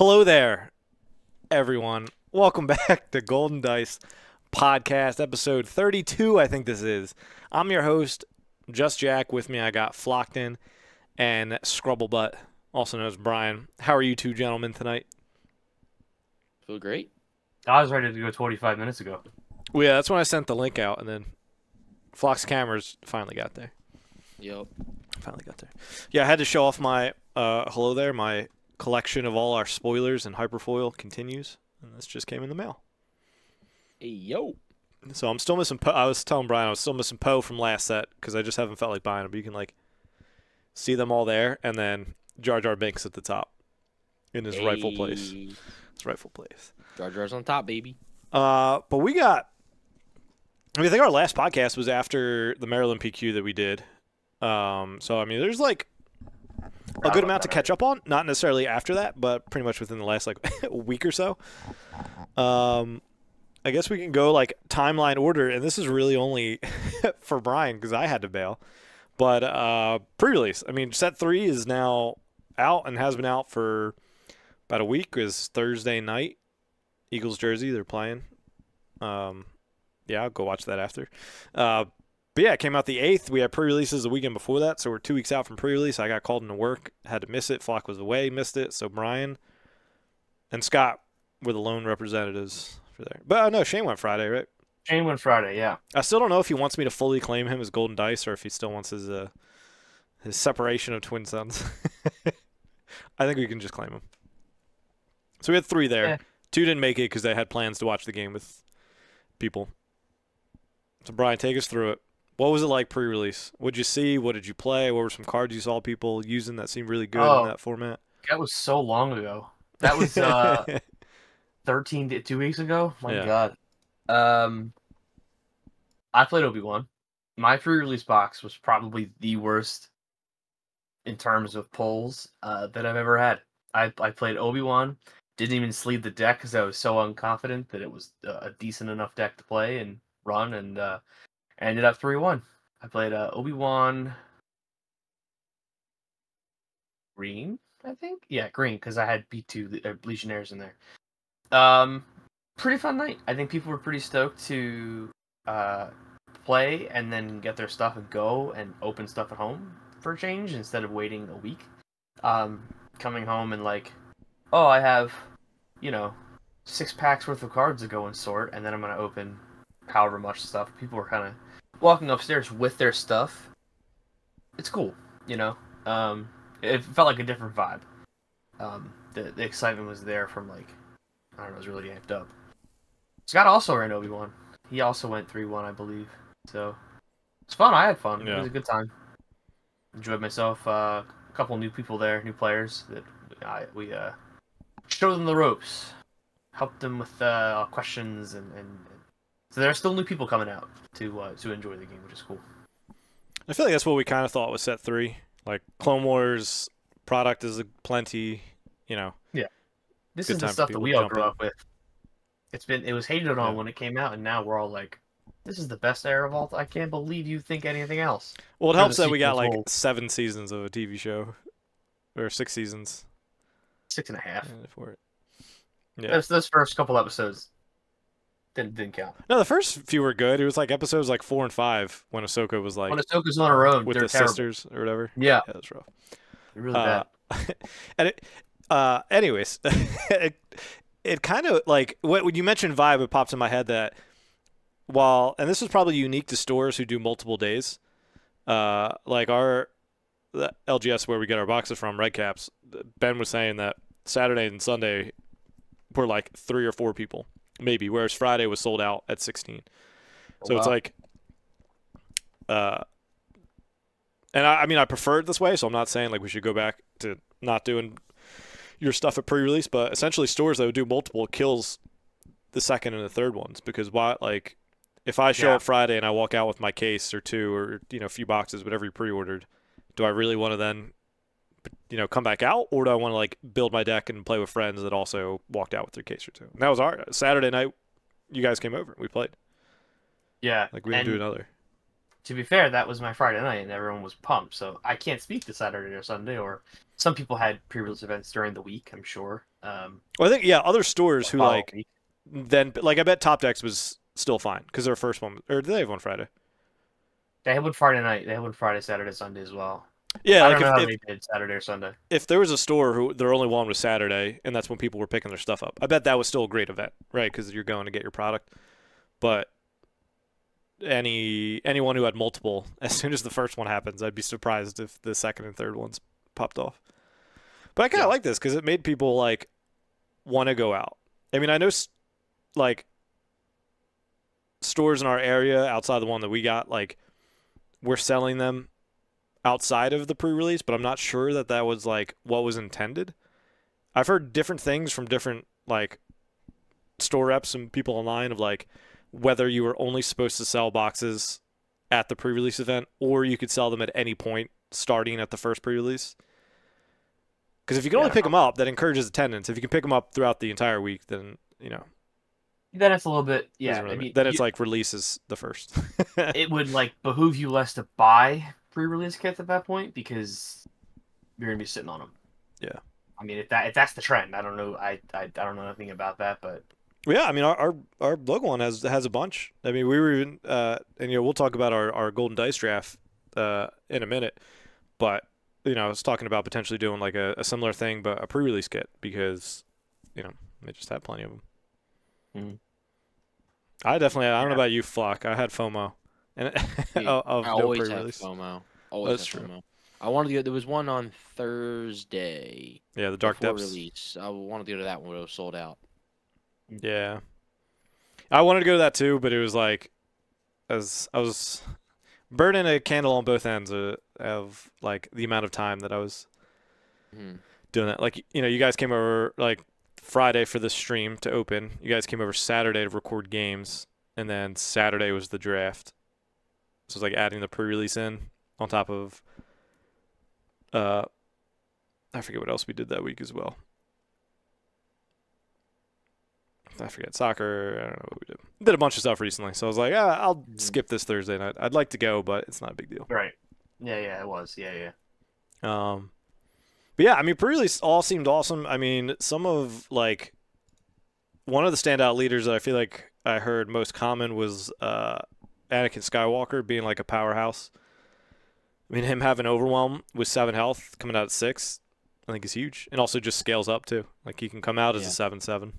Hello there, everyone. Welcome back to Golden Dice Podcast, episode 32, I think this is. I'm your host, Just Jack. With me, I got Flockton and Scrubblebutt, also known as Brian. How are you two gentlemen tonight? Feel great. I was ready to go 25 minutes ago. Well, yeah, that's when I sent the link out, and then Flock's cameras finally got there. Yep. Finally got there. Yeah, I had to show off my, hello there, my collection of all our spoilers and hyperfoil continues, and this just came in the mail. Hey, yo. So I'm still missing Poe. I was telling Brian I was still missing Poe from last set because I just haven't felt like buying them. But you can like see them all there, and then Jar Jar Binks at the top in his rightful place. His rightful place. Jar Jar's on top, baby. But we got. I think our last podcast was after the Maryland PQ that we did. So I mean, there's like a good amount to catch up on. Not necessarily after that, but pretty much within the last like week or so. I guess we can go like timeline order, and this is really only for Brian because I had to bail. But pre-release, I mean, set 3 is now out and has been out for about a week. Is Thursday night, Eagles jersey they're playing. Yeah, I'll go watch that after. But yeah, it came out the 8th. We had pre-releases the weekend before that, so we're 2 weeks out from pre-release. I got called into work, had to miss it. Flock was away, missed it. So Brian and Scott were the lone representatives for there. But no, Shane went Friday, right? Shane went Friday, yeah. I still don't know if he wants me to fully claim him as Golden Dice or if he still wants his separation of twin sons. I think we can just claim him. So we had 3 there. Yeah. 2 didn't make it because they had plans to watch the game with people. So Brian, take us through it. What was it like pre-release? What did you see? What did you play? What were some cards you saw people using that seemed really good in that format? That was so long ago. That was 2 weeks ago. My Yeah. God. I played Obi-Wan. My pre-release box was probably the worst in terms of pulls that I've ever had. I played Obi-Wan. Didn't even sleeve the deck because I was so unconfident that it was a decent enough deck to play and run, and ended up 3-1. I played Obi-Wan Green, I think? Yeah, Green, because I had B2 Legionnaires in there. Pretty fun night. I think people were pretty stoked to play and then get their stuff and go and open stuff at home for a change instead of waiting a week. Coming home and like, oh, I have, 6 packs worth of cards to go and sort, and then I'm going to open however much stuff. People were kind of walking upstairs with their stuff. It's cool, It felt like a different vibe. The excitement was there from like, I don't know, it was really amped up. Scott also ran Obi-Wan. He also went 3-1, I believe. So it's fun. I had fun. Yeah. It was a good time. Enjoyed myself. A couple new people there, new players that we showed them the ropes, helped them with questions, and so there are still new people coming out to enjoy the game, which is cool. I feel like that's what we kind of thought was set 3. Like Clone Wars product is plenty, Yeah. This Good is the time for stuff that people we to all jump grew in. up with. It was hated on when it came out, and now we're all like, this is the best era of all. I can't believe you think anything else. Well, it Or helps the that we got sequels like will- 7 seasons of a TV show, or 6 seasons 6.5. for it. Yeah. Those first couple episodes didn't count. No, the first few were good. It was like episodes like 4 and 5 when Ahsoka was like When Ahsoka's on her own, with they're the terrible. sisters or whatever. Yeah, Yeah, that's rough. they're really bad. And anyways, it kind of like when you mentioned vibe, it popped in my head that and this is probably unique to stores who do multiple days, like the LGS where we get our boxes from, Red Caps. Ben was saying that Saturday and Sunday were like 3 or 4 people, maybe, whereas Friday was sold out at 16. So it's Wow. like, and I mean, I prefer it this way, so I'm not saying like we should go back to not doing your stuff at pre-release, but essentially stores that would do multiple kills the second and the third ones, because like if I show up Friday and I walk out with my case or 2 or a few boxes, whatever you pre-ordered, do I really want to then come back out, or do I want to like build my deck and play with friends that also walked out with their case or 2? And that was our Saturday night. You guys came over. We played. Yeah, Like we didn't do another. To be fair, that was my Friday night, and everyone was pumped. So I can't speak to Saturday or Sunday, or some people had pre-release events during the week, I'm sure. Well, I think other stores who follow like week. then like I bet Top Decks was still fine because their first one, or did they have one Friday? They had one Friday night. They had one Friday, Saturday, Sunday as well. Yeah, I like don't know how many did Saturday or Sunday. if there was a store who their only one was Saturday, and that's when people were picking their stuff up, I bet that was still a great event, right? Because you're going to get your product. But anyone who had multiple, as soon as the first one happens, I'd be surprised if the second and third ones popped off. But I kind of like this because it made people like want to go out. I mean, I know like stores in our area outside the one that we got, like we're selling them outside of the pre-release, but I'm not sure that that was like what was intended. I've heard different things from different like store reps and people online of like whether you were only supposed to sell boxes at the pre-release event or you could sell them at any point starting at the first pre-release. Because if you can only pick them up, that encourages attendance. If you can pick them up throughout the entire week, then Then it's a little bit, then it's like releases the first. It would like behoove you less to buy pre-release kits at that point because you're gonna be sitting on them. Yeah. I mean, if that's the trend, I don't know. I don't know anything about that, but Well, yeah, I mean our local one has a bunch. I mean we were even and we'll talk about our golden dice draft in a minute, but I was talking about potentially doing like a similar thing, but a pre-release kit because they just have plenty of them. Mm-hmm. I don't know about you, Flock. I had FOMO and Dude, of I no always have pre-release. FOMO. Always That's have true. FOMO. I wanted to go. There was one on Thursday. Yeah, the Dark before Depths. release. I wanted to go to that one, but it was sold out. Yeah, I wanted to go to that too, but it was like as I was burning a candle on both ends of like the amount of time that I was doing that. Like you guys came over like Friday for the stream to open. You guys came over Saturday to record games, and then Saturday was the draft. So it's like adding the pre-release in on top of I forget what else we did that week as well. I forget, soccer. I don't know what we did. Did a bunch of stuff recently, so I was like, I'll skip this Thursday night. I'd like to go, but it's not a big deal. right. Yeah, it was. Yeah. But yeah, I mean, pre-release all seemed awesome. I mean, some of like one of the standout leaders that I feel like I heard most common was Anakin Skywalker being like a powerhouse. I mean, him having overwhelm with 7 health coming out at 6, I think is huge, and also just scales up too. Like he can come out as a 7/7.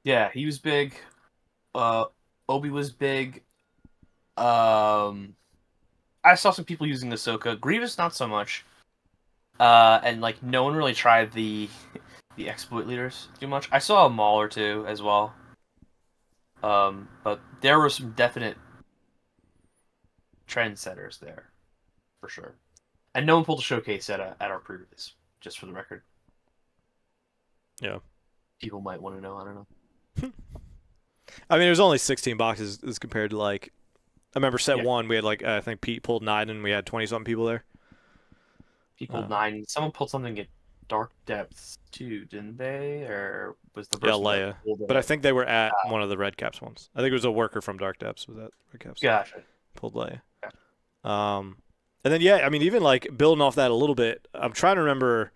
Yeah, he was big. Obi was big. I saw some people using Ahsoka. Grievous, not so much. And like no one really tried the exploit leaders too much. I saw a Maul or two as well. But there were some definite trendsetters there, for sure. And no one pulled a showcase at our pre-release, just for the record. Yeah. People might want to know. I don't know. I mean, it was only 16 boxes as compared to like, I remember set 1 we had like I think Pete pulled 9 and we had 20-something people there. He pulled 9. Someone pulled something at Dark Depths too, didn't they? Or was the Yeah, person Leia. that pulled it? But I think they were at one of the Red Caps ones. I think it was a worker from Dark Depths was at Red Caps. Gotcha. Pulled Leia. Gotcha. And then I mean even like building off that a little bit, I'm trying to remember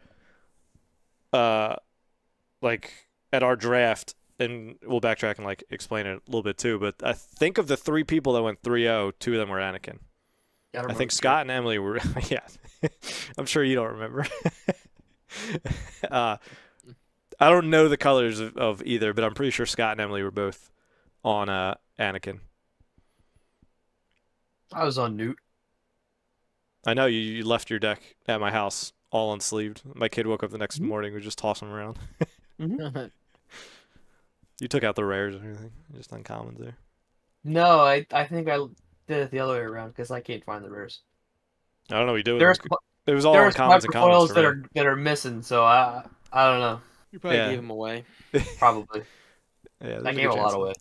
like at our draft, and we'll backtrack and like explain it a little bit too, but I think of the 3 people that went 3-0, 2 of them were Anakin. Yeah, I think Scott and Emily were yeah. I'm sure you don't remember. I don't know the colors of either, but I'm pretty sure Scott and Emily were both on Anakin. I was on Newt. I know you left your deck at my house all unsleeved. My kid woke up the next morning, we just tossing them around. You took out the rares and everything, just uncommons there. No, I think I did it the other way around because I can't find the rares. I don't know what you do with There's them. It was all there's uncommons and commons for me. that are missing, so I don't know. You probably Yeah. gave them away. Probably. Yeah, I there's gave a good lot chance.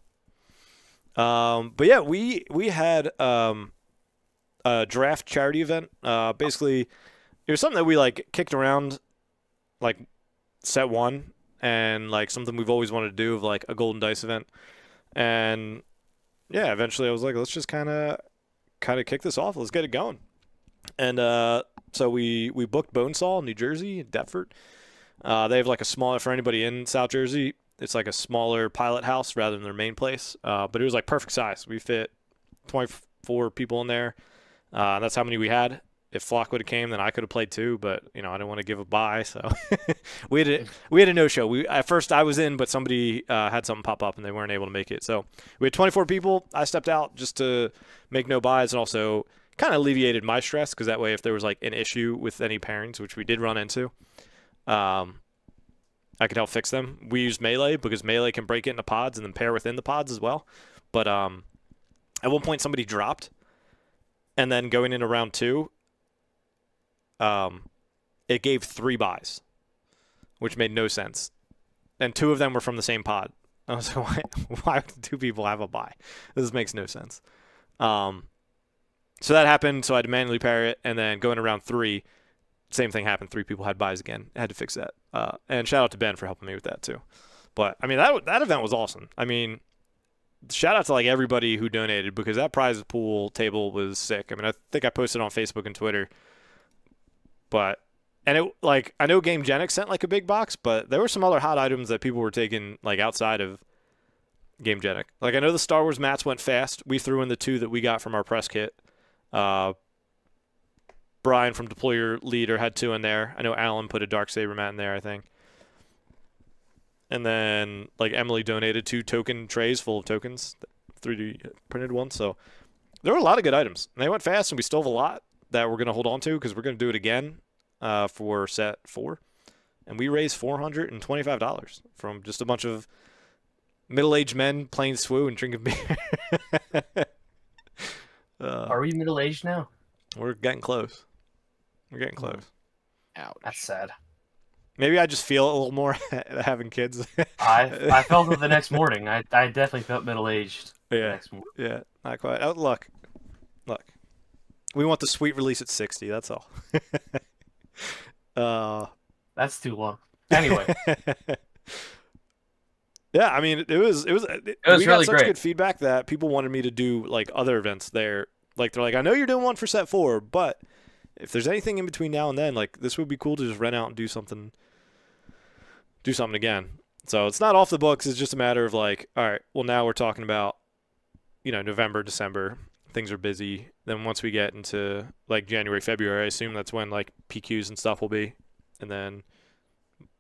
away. But yeah, we had a draft charity event. Basically, it was something that we like kicked around, like set 1, and like something we've always wanted to do of like a golden dice event. And yeah, eventually I was like, let's just kind of kick this off. Let's get it going. And so we booked Bonesaw, New Jersey, Deptford. They have like a smaller, for anybody in South Jersey, it's like a smaller pilot house rather than their main place. But it was like perfect size. We fit 24 people in there. That's how many we had. If Flock would have came, then I could have played too. But I didn't want to give a bye, so we had a no show. At first I was in, but somebody had something pop up and they weren't able to make it. So we had 24 people. I stepped out just to make no buys and also kind of alleviated my stress because that way, if there was like an issue with any pairings, which we did run into, I could help fix them. We used Melee because Melee can break it into pods and then pair within the pods as well. But at one point somebody dropped, and then going into round 2. It gave 3 buys, which made no sense. And 2 of them were from the same pod. I was like, why would 2 people have a buy? This makes no sense. So that happened, so I had to manually pair it, and then going to round 3, same thing happened. 3 people had buys again. I had to fix that. And shout out to Ben for helping me with that too. But, I mean, that event was awesome. I mean, shout out to like everybody who donated because that prize pool table was sick. I mean, I think I posted on Facebook and Twitter. But, and it, like, I know GameGenic sent, like, a big box, but there were some other hot items that people were taking, like, outside of GameGenic. Like, I know the Star Wars mats went fast. We threw in the 2 that we got from our press kit. Brian from Deploy Your Leader had 2 in there. I know Alan put a Darksaber mat in there, I think. And then, like, Emily donated 2 token trays full of tokens, 3D printed ones. So, there were a lot of good items. And they went fast, and we still have a lot that we're going to hold on to because we're going to do it again for set 4. And we raised $425 from just a bunch of middle-aged men playing SWU and drinking beer. Are we middle-aged now? We're getting close. We're getting close. Ouch. That's sad. Maybe I just feel a little more having kids. I felt it the next morning. I definitely felt middle-aged the next morning. Yeah, not quite. Oh, look. We want the sweet release at 60. That's all. That's too long. Anyway. Yeah, I mean, it was we really got such great. good feedback that people wanted me to do like other events there. Like they're like, I know you're doing one for set 4, but if there's anything in between now and then, like this would be cool to just rent out and do something again. So it's not off the books. It's just a matter of like, all right, well now we're talking about, November, December. Things are busy. Then once we get into like January, February, I assume that's when like PQs and stuff will be. And then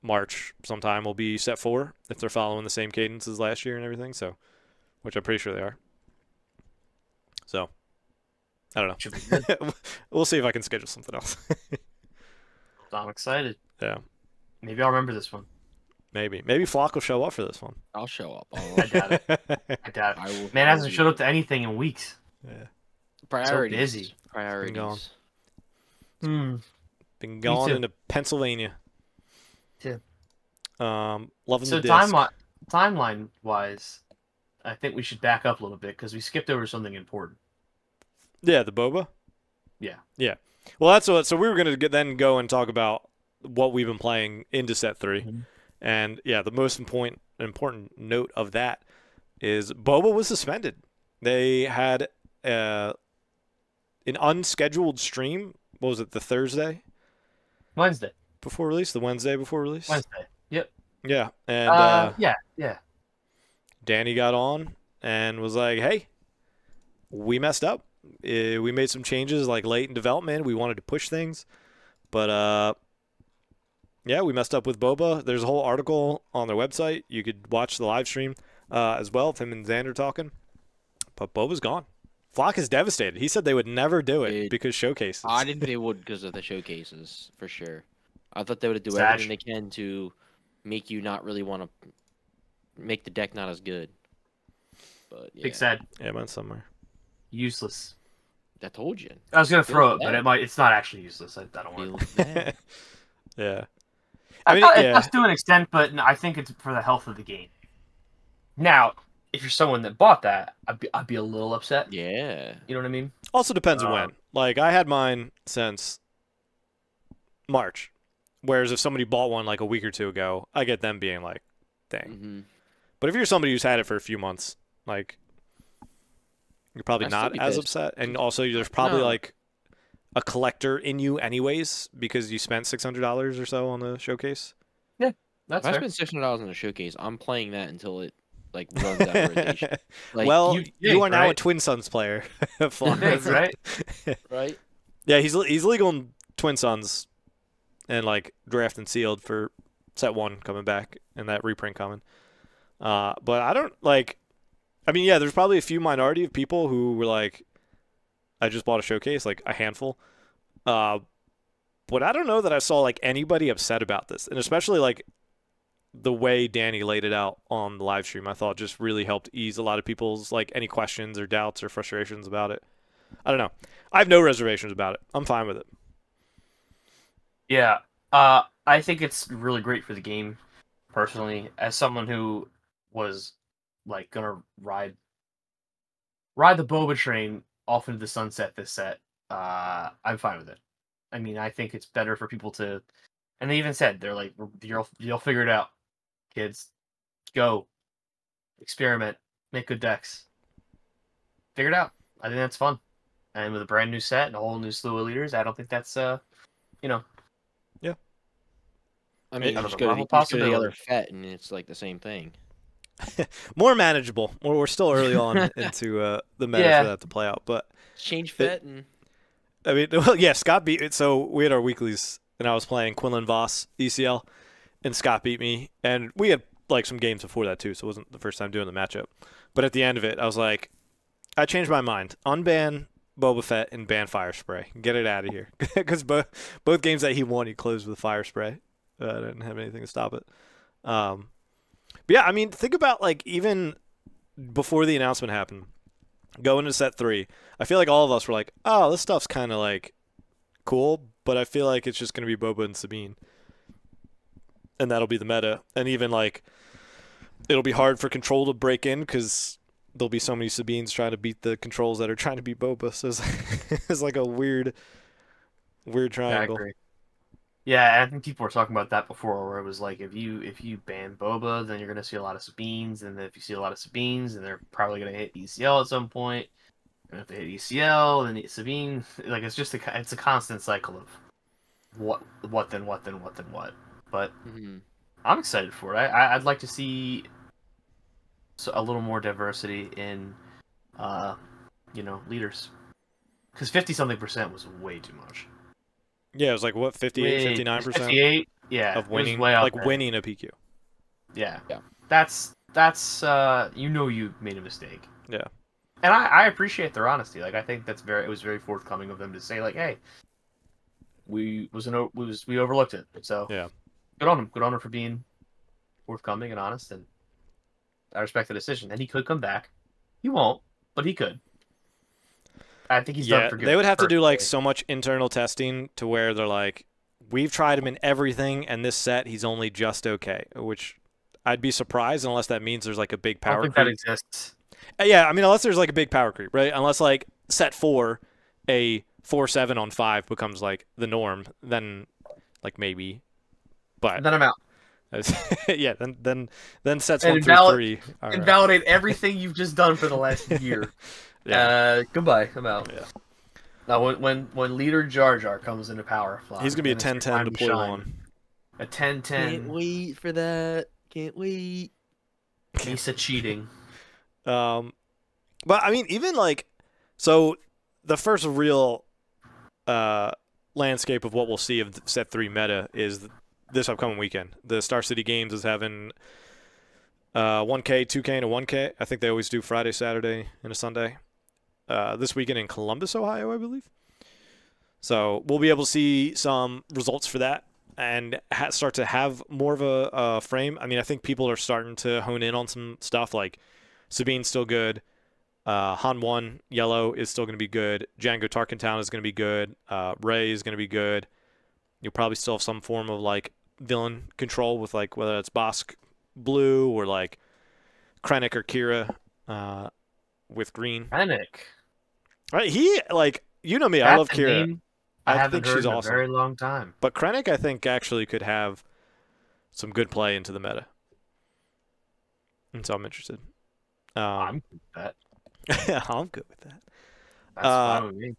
March sometime will be set 4 if they're following the same cadence as last year and everything. So, which I'm pretty sure they are. So, I don't know. We'll see if I can schedule something else. I'm excited. Yeah. Maybe I'll remember this one. Maybe Flock will show up for this one. I'll show up. I doubt it. I doubt I it. will Man hasn't showed up to anything in weeks. Yeah. Priorities. busy. Priorities. Been gone too. into Pennsylvania. Too. Loving So the disc. timeline wise, I think we should back up a little bit because we skipped over something important. Yeah, the Boba. Yeah. Yeah. Well, that's what. So we were gonna then go and talk about what we've been playing into set 3, and yeah, the most important note of that is Boba was suspended. They had an unscheduled stream. What was it? The Thursday Wednesday. before release. The Wednesday before release. Wednesday. Yep. Yeah, and Yeah. Danny got on and was like, "Hey, we messed up. We made some changes like late in development. We wanted to push things, but yeah, we messed up with Boba. There's a whole article on their website. You could watch the live stream as well with him and Xander talking. But Boba's gone. Flock is devastated. He said they would never do it because showcases. I didn't think they would because of the showcases, for sure. I thought they would do Sash. everything they can to make you not really want to make the deck not as good. But yeah, Big sad. Yeah, mine's somewhere. Useless. I told you. I was gonna Feel throw it, bad. but it's not actually useless. I don't Feel want it. bad. Yeah. It does to an extent, but I think it's for the health of the game. Now, if you're someone that bought that, I'd be a little upset. Yeah. You know what I mean? Also depends on when. Like, I had mine since March. Whereas if somebody bought one like a week or 2 ago, I get them being like, dang. But if you're somebody who's had it for a few months, like, you're probably I'd still not be as pissed. upset. And also, there's probably No. like a collector in you anyways because you spent $600 or so on the showcase. That's If I fair. spend $600 on a showcase, I'm playing that until it like runs out of rotation. Like, well, you you think, are now a right? Twin Suns player. You think, right? right? Yeah, he's legal in Twin Suns and like draft and sealed for set 1 coming back and that reprint coming. But I don't like. I mean, yeah, there's probably a few minority of people who were like, I just bought a showcase, like a handful. But I don't know that I saw like anybody upset about this, and especially like the way Danny laid it out on the live stream, I thought just really helped ease a lot of people's like any questions or doubts or frustrations about it. I don't know. I have no reservations about it. I'm fine with it. Yeah. I think it's really great for the game, personally. As someone who was like gonna ride the Boba train off into the sunset this set, I'm fine with it. I mean, I think it's better for people to, and they even said they're like, you'll figure it out, kids. Go, experiment, make good decks, figure it out. I think that's fun, and with a brand new set and a whole new slew of leaders, I don't think that's you know, Yeah. I mean, out you of just the go to realm the, of you just go to the other possibility. FET and it's like the same thing. More manageable. We're still early on into the meta for Yeah. that to play out, but Just change It- FET and I mean, well, yeah, Scott beat it. So we had our weeklies, and I was playing Quinlan Voss ECL, and Scott beat me. And we had like some games before that too, so it wasn't the first time doing the matchup. But at the end of it, I was like, I changed my mind. Unban Boba Fett and ban Fire Spray. Get it out of here. Because both games that he won, he closed with Fire Spray. I didn't have anything to stop it. But yeah, I mean, think about like even before the announcement happened, going into set 3, I feel like all of us were like, oh, this stuff's kind of like cool, but I feel like it's just going to be Boba and Sabine. And that'll be the meta. And even like, it'll be hard for Control to break in because there'll be so many Sabines trying to beat the Controls that are trying to beat Boba. So it's like a weird Yeah, I triangle. agree. Yeah, I think people were talking about that before, where it was like if you ban Boba, then you're gonna see a lot of Sabines, and then if you see a lot of Sabines, then they're probably gonna hit ECL at some point. And if they hit ECL, then Sabine, like it's just it's a constant cycle of what then what then what then what. But I'm excited for it. I'd like to see a little more diversity in, leaders, because 50-something% was way too much. Yeah, it was like what 58, 59% 58, yeah, of it was winning, way up like there. winning a PQ. Yeah. Yeah. That's you made a mistake. Yeah. And I appreciate their honesty. Like I think it was very forthcoming of them to say like, hey, we overlooked it. So Yeah. good on him. Good on him for being forthcoming and honest, and I respect the decision. And he could come back. He won't, but he could. I think he's done for good. They would have to do like personally. so much internal testing to where they're like, we've tried him in everything, and this set he's only just okay. Which I'd be surprised unless that means there's like a big I don't power think creep. that exists. Yeah, I mean unless there's like a big power creep, right? Unless like set 4, a 4/7 on 5 becomes like the norm, then like maybe. But Then I'm out. yeah, then sets And 1 through 3 are invalidate everything you've just done for the last year. Yeah. Goodbye. I'm out. Yeah. Now, when leader Jar Jar comes into power, He's gonna be a 10/10 deploy on. A 10/10. can't wait for that. Can't wait. Misa cheating. But I mean, even like, so the first real landscape of what we'll see of set 3 meta is this upcoming weekend. The Star City Games is having 1K, 2K, and a 1K. I think they always do Friday, Saturday, and a Sunday. This weekend in Columbus, Ohio, I believe. So we'll be able to see some results for that and start to have more of a frame. I mean, I think people are starting to hone in on some stuff like Sabine's still good. Han 1 yellow is still going to be good. Django Tarkentown is going to be good. Ray is going to be good. You'll probably still have some form of like villain control with like whether it's Bosk blue or like Krennic or Kira with green. Krennic. Right? He like you know me. I love That's a Kira. name I haven't think heard she's in awesome. a very long time. But Krennic, I think, actually could have some good play into the meta. And so I'm interested. I'm good with that. I'm good with that. That's fine with me.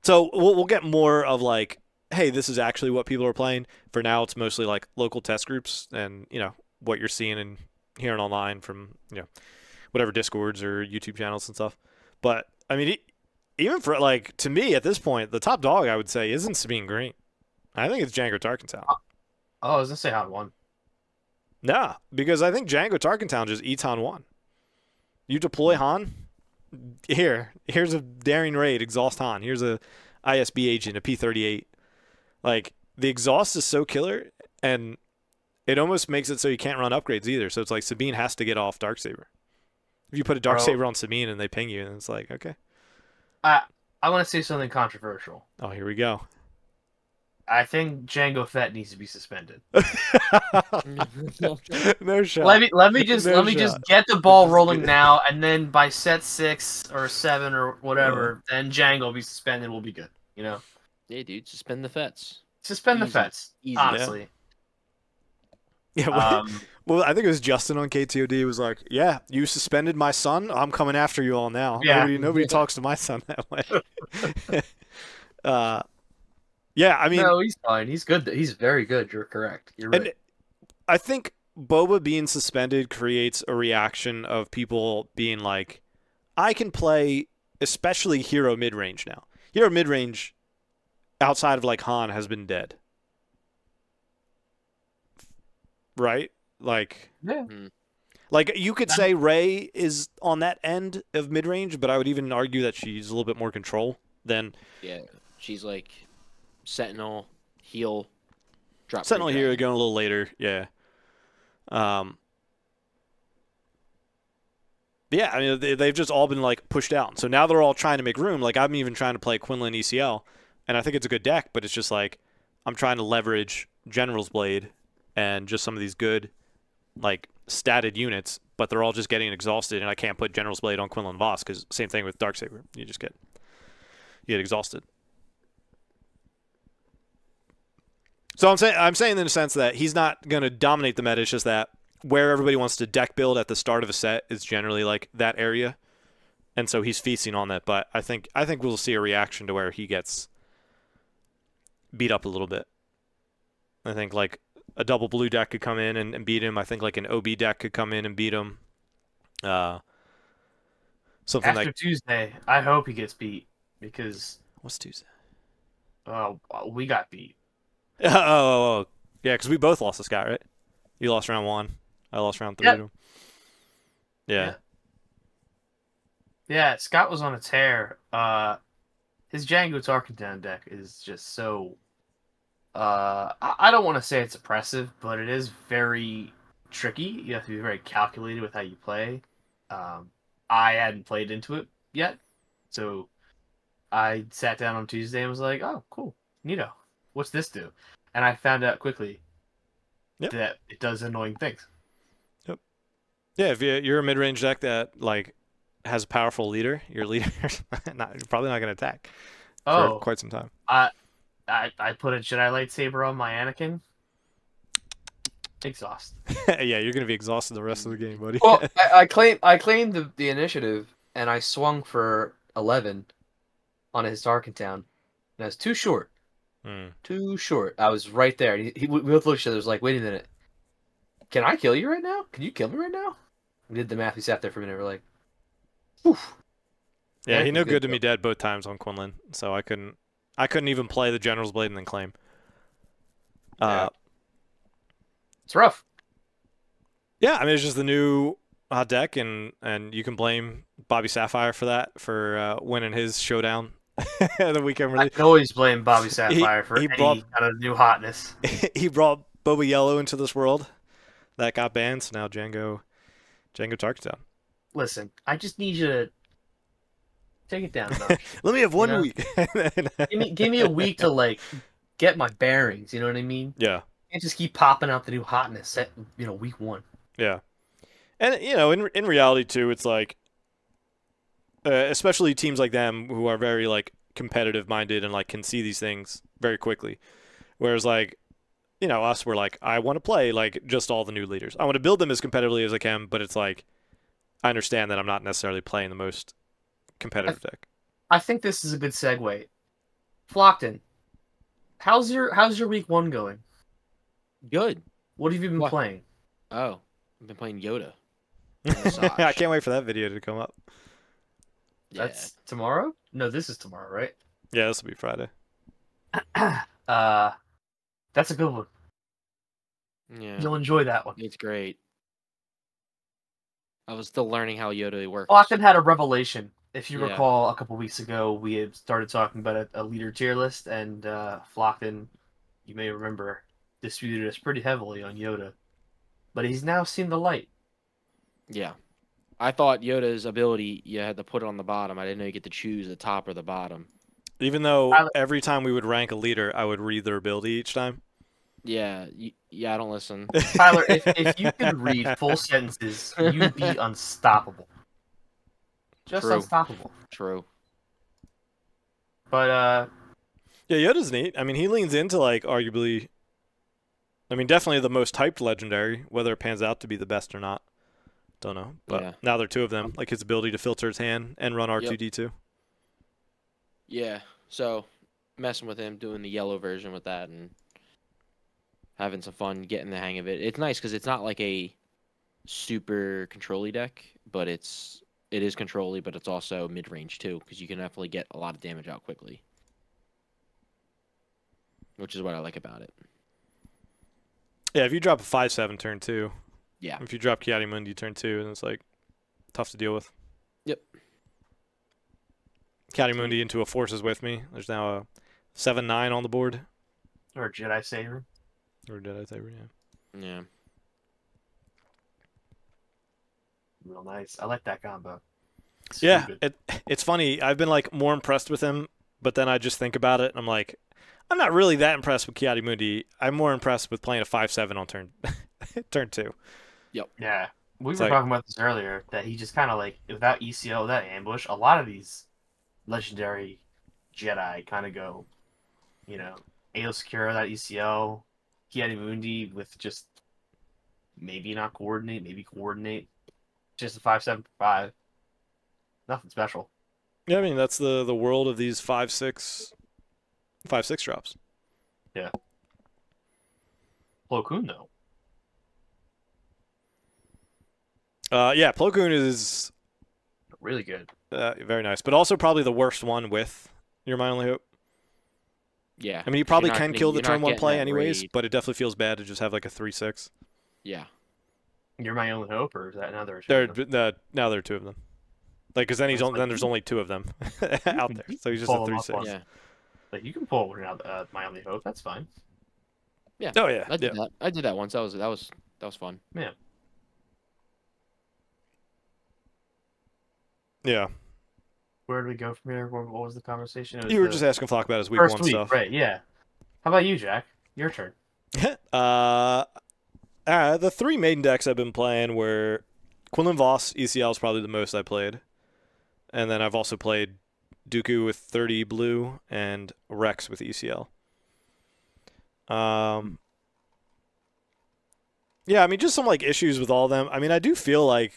So we'll get more of like hey, this is actually what people are playing. For now, it's mostly like local test groups and, what you're seeing and hearing online from, whatever Discords or YouTube channels and stuff. But, I mean, even for, like, to me at this point, the top dog, I would say, isn't Sabine Green. I think it's Django Tarkentown. Oh, I was gonna say Han won. Nah, because I think Django Tarkentown just eats Han 1. You deploy Han, here's a daring raid, exhaust Han. Here's a ISB agent, a P-38. Like, the exhaust is so killer, and it almost makes it so you can't run upgrades either. So it's like Sabine has to get off Darksaber. If you put a Darksaber on Sabine and they ping you, and it's like, okay. I want to say something controversial. Oh, here we go. I think Django Fett needs to be suspended. No shot. Let me just get the ball rolling now, and then by set 6 or 7 or whatever, then Django will be suspended. We'll be good. Yeah, dude, suspend the Fets. Suspend the Fets. Easy. Honestly. Yeah. Well, I think it was Justin on KTOD was like, "Yeah, you suspended my son. I'm coming after you all now. Yeah. Nobody talks to my son that way." Yeah, I mean, No, he's fine. He's good. He's very good. You're correct. You're right. and I think Boba being suspended creates a reaction of people being like, I can play especially hero mid-range now. Hero mid-range outside of like Han has been dead. Right? Like, Yeah. like you could say Rey is on that end of mid-range, but I would even argue that she's a little bit more control than Yeah, she's like Sentinel, heal, drop. Sentinel here going a little later. Yeah. Yeah, I mean, they've just all been, like, pushed out. So now they're all trying to make room. Like, I'm even trying to play Quinlan ECL, and I think it's a good deck, but it's just, like, I'm trying to leverage General's Blade and just some of these good, like, statted units, but they're all just getting exhausted, and I can't put General's Blade on Quinlan Voss, because same thing with Darksaber. You get exhausted. So I'm saying in a sense that he's not going to dominate the meta. It's just that where everybody wants to deck build at the start of a set is generally like that area, and so he's feasting on that. But I think we'll see a reaction to where he gets beat up a little bit. I think like a double blue deck could come in and beat him. I think like an OB deck could come in and beat him. Something After like Tuesday, I hope he gets beat because what's Tuesday? We got beat. Oh. Yeah, because we both lost to Scott, right? You lost round 1. I lost round 3 Yep. to him. Yeah. Yeah, Scott was on a tear. His Django Tarkentown deck is just so... I don't want to say it's oppressive, but it is very tricky. You have to be very calculated with how you play. I hadn't played into it yet, so I sat down on Tuesday and was like, oh, cool, neato. What's this do? And I found out quickly that it does annoying things. Yep. Yeah, if you're a mid-range deck that like has a powerful leader, your leader's you're probably not going to attack for quite some time. I put a Jedi lightsaber on my Anakin. Exhaust. Yeah, you're going to be exhausted the rest of the game, buddy. Well, I claimed the initiative, and I swung for 11 on his Tarkentown, and I was too short. Too short. I was right there. We both looked at each other. Was like, wait a minute. Can I kill you right now? Can you kill me right now? We did the math. We sat there for a minute. We're like, oof. Yeah, he no good to me dead both times on Quinlan, so I couldn't even play the General's Blade and then claim. It's rough. Yeah, I mean it's just the new hot deck, and you can blame Bobby Sapphire for that, for winning his showdown the weekend release. I can always blame Bobby Sapphire for any kind of new hotness. He brought Boba Yellow into this world that got banned, so now Django Tarkentown. Listen, I just need you to take it down a notch. Let me have 1 week. give me a week to like get my bearings. You know what I mean? Yeah. Can't just keep popping out the new hotness at week 1. Yeah, and in reality too, it's like, especially teams like them who are very like competitive minded and like can see these things very quickly, whereas like, us, we're like, I want to play like just all the new leaders. I want to build them as competitively as I can, but it's like, I understand that I'm not necessarily playing the most competitive deck. I think this is a good segue. Flockton, How's your week 1 going? Good. What have you been What? playing? Oh, I've been playing Yoda. I can't wait for that video to come up. Yeah. That's tomorrow? No, this is tomorrow, right? Yeah, this will be Friday. That's a good one. Yeah. You'll enjoy that one. It's great. I was still learning how Yoda works. Flockton had a revelation. If you Yeah. recall, a couple weeks ago, we had started talking about a leader tier list, and Flockton, you may remember, disputed us pretty heavily on Yoda. But he's now seen the light. Yeah. I thought Yoda's ability, you had to put it on the bottom. I didn't know you get to choose the top or the bottom. Even though Tyler- every time we would rank a leader, I would read their ability each time. Yeah. Yeah, I don't listen. Tyler, if you could read full sentences, you'd be unstoppable. Just True. unstoppable. True. But Yeah, Yoda's neat. I mean, he leans into, like, arguably, I mean, definitely the most hyped legendary, whether it pans out to be the best or not. Don't know. But Yeah. now there are two of them, like his ability to filter his hand and run R2-D2. Yeah. So, messing with him, doing the yellow version with that, and having some fun, getting the hang of it. It's nice because it's not like a super control-y deck, but it is control-y, but it's also mid-range too, because you can definitely get a lot of damage out quickly, which is what I like about it. Yeah, if you drop a 5/7 turn 2, Yeah. if you drop Kiadimundi turn 2, then it's, like, tough to deal with. Yep. Kiadimundi into a Forces with me. There's now a 7/9 on the board. or Jedi Saber. Or did I say, yeah. Yeah. Real nice. I like that combo. Yeah, Stupid. it's funny. I've been, like, more impressed with him, but then I just think about it, and I'm like, I'm not really that impressed with Kiadimundi. I'm more impressed with playing a 5/7 on turn turn 2. Yeah. We It's were like- talking about this earlier, that he just kind of like, without ECO, without ambush, a lot of these legendary Jedi kind of go, you know, Aeosecura without ECO, Kiadimundi with just maybe not coordinate, maybe coordinate. Just a 5/7/5. Nothing special. Yeah, I mean, that's the world of these 5/6 drops. Plo Koon, though. Yeah, Plo Koon is Really good. very nice, but also probably the worst one with You're My Only Hope. Yeah. I mean, you 'cause probably you're not can getting- kill the you're not turn 1 getting play that anyways, raid. but it definitely feels bad to just have, like, a 3/6. Yeah. You're my only hope, or is that another? Now there are two of them. Like, because then It's like- there's only two of them out there, so he's just a Pull them up 3/6. on- Yeah. Like, you can pull one out. My only hope. That's fine. Oh yeah, I did that. I did that once. That was fun. yeah. Where do we go from here? What was the conversation? It was You were the just asking Flock about his week first 1 week, stuff. right? Yeah. How about you, Jack? Your turn. The 3 main decks I've been playing were Quinlan Voss. ECL is probably the most I played, and then I've also played Dooku with 30 blue and Rex with ECL. Yeah, I mean, just some, like, issues with all of them. I mean, I do feel like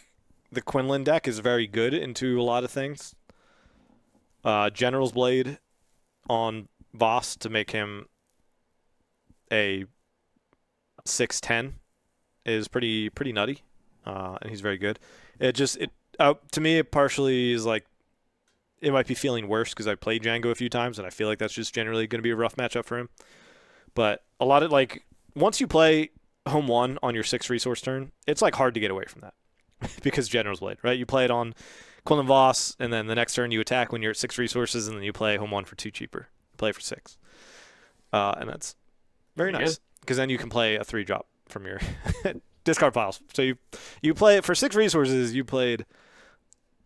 the Quinlan deck is very good into a lot of things. General's Blade on Voss to make him a 6/10 is pretty nutty, and he's very good. To me, it partially is like it might be feeling worse because I played Django a few times, and I feel like that's just generally going to be a rough matchup for him. But a lot of, like, once you play home 1 on your 6 resource turn, it's, like, hard to get away from that because General's Blade, right? You play it on Quinlan Voss, and then the next turn you attack when you're at 6 resources, and then you play home 1 for 2 cheaper. Play for 6. And that's very Pretty nice because then you can play a 3-drop from your discard piles. So you play it for 6 resources, you played